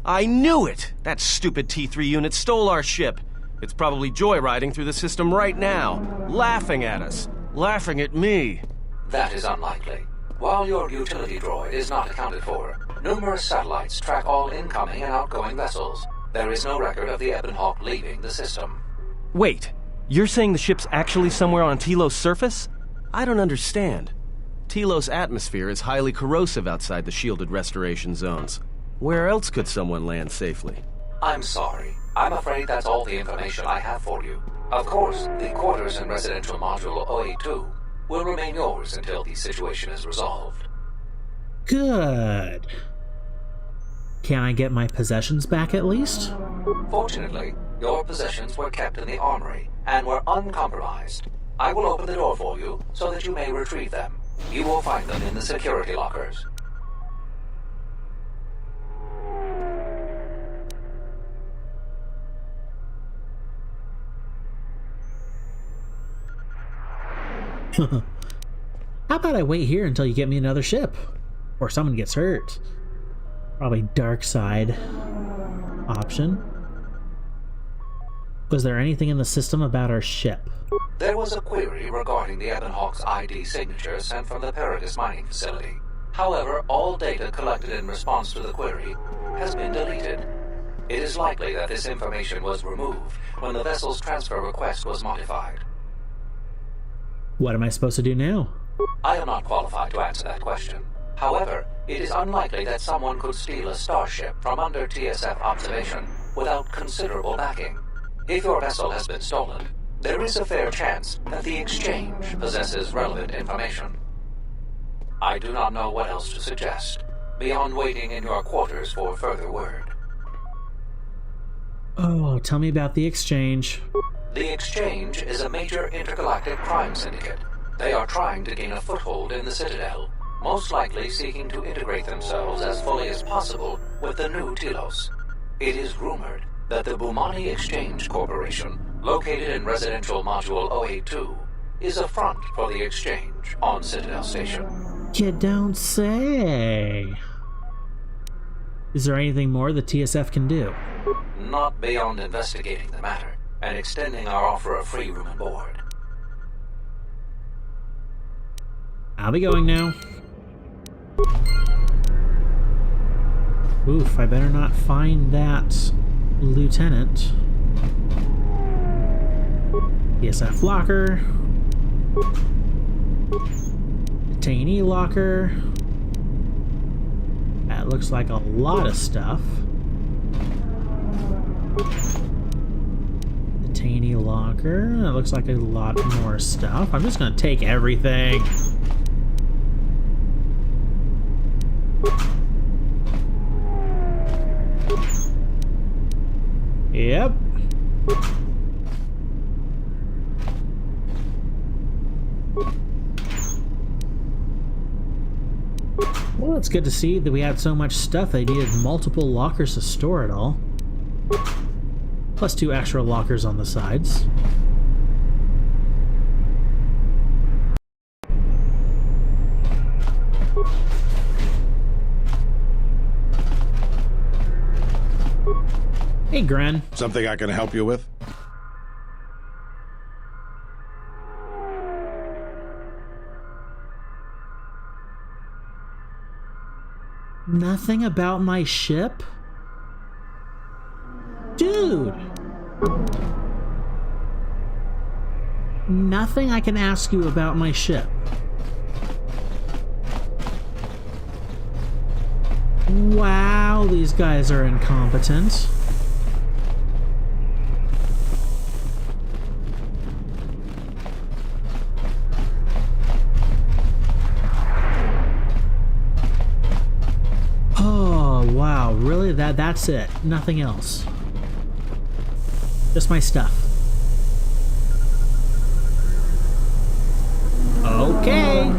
I knew it! That stupid T3 unit stole our ship. It's probably joyriding through the system right now, laughing at us, laughing at me. That is unlikely. While your utility droid is not accounted for, numerous satellites track all incoming and outgoing vessels. There is no record of the Ebon Hawk leaving the system. Wait, you're saying the ship's actually somewhere on Telos' surface? I don't understand. Telos' atmosphere is highly corrosive outside the shielded restoration zones. Where else could someone land safely? I'm sorry. I'm afraid that's all the information I have for you. Of course, the quarters in Residential Module 082 will remain yours until the situation is resolved. Good. Can I get my possessions back at least? Fortunately, your possessions were kept in the armory and were uncompromised. I will open the door for you so that you may retrieve them. You will find them in the security lockers. How about I wait here until you get me another ship? Or someone gets hurt. Probably dark side option. Was there anything in the system about our ship? There was a query regarding the Ebon Hawk's ID signature sent from the Paradis mining facility. However, all data collected in response to the query has been deleted. It is likely that this information was removed when the vessel's transfer request was modified. What am I supposed to do now? I am not qualified to answer that question. However, it is unlikely that someone could steal a starship from under TSF observation without considerable backing. If your vessel has been stolen, there is a fair chance that the exchange possesses relevant information. I do not know what else to suggest, beyond waiting in your quarters for further word. Oh, tell me about the exchange. The exchange is a major intergalactic crime syndicate. They are trying to gain a foothold in the Citadel, most likely seeking to integrate themselves as fully as possible with the new Telos. It is rumored that the Bumani Exchange Corporation, located in Residential Module 082, is a front for the exchange on Citadel Station. You don't say. Is there anything more the TSF can do? Not beyond investigating the matter and extending our offer of free room and board. I'll be going now. Oof, I better not find that lieutenant. TSF locker. Detainee locker. That looks like a lot of stuff. Detainee locker. That looks like a lot more stuff. I'm just gonna take everything. Yep. Well, it's good to see that we had so much stuff they needed multiple lockers to store it all. Plus 2 extra lockers on the sides. Hey, Gren. Something I can help you with? Nothing about my ship? Dude! Nothing I can ask you about my ship. Wow, these guys are incompetent. Oh, wow, really? That's it? Nothing else? Just my stuff. Okay.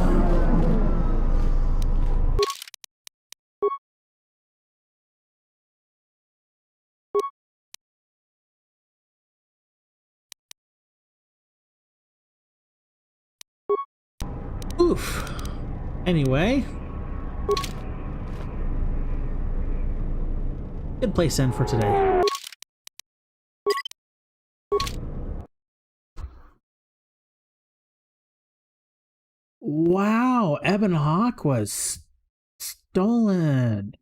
Oof. Anyway. Good place in for today. Wow, Ebon Hawk was stolen.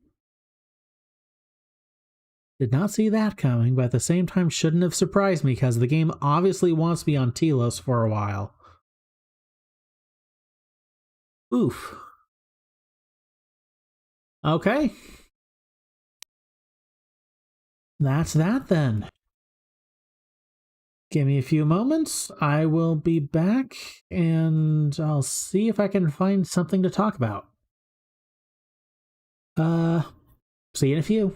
Did not see that coming, but at the same time shouldn't have surprised me because the game obviously wants me on Telos for a while. Oof. Okay. That's that then. Give me a few moments. I will be back and I'll see if I can find something to talk about. See you in a few.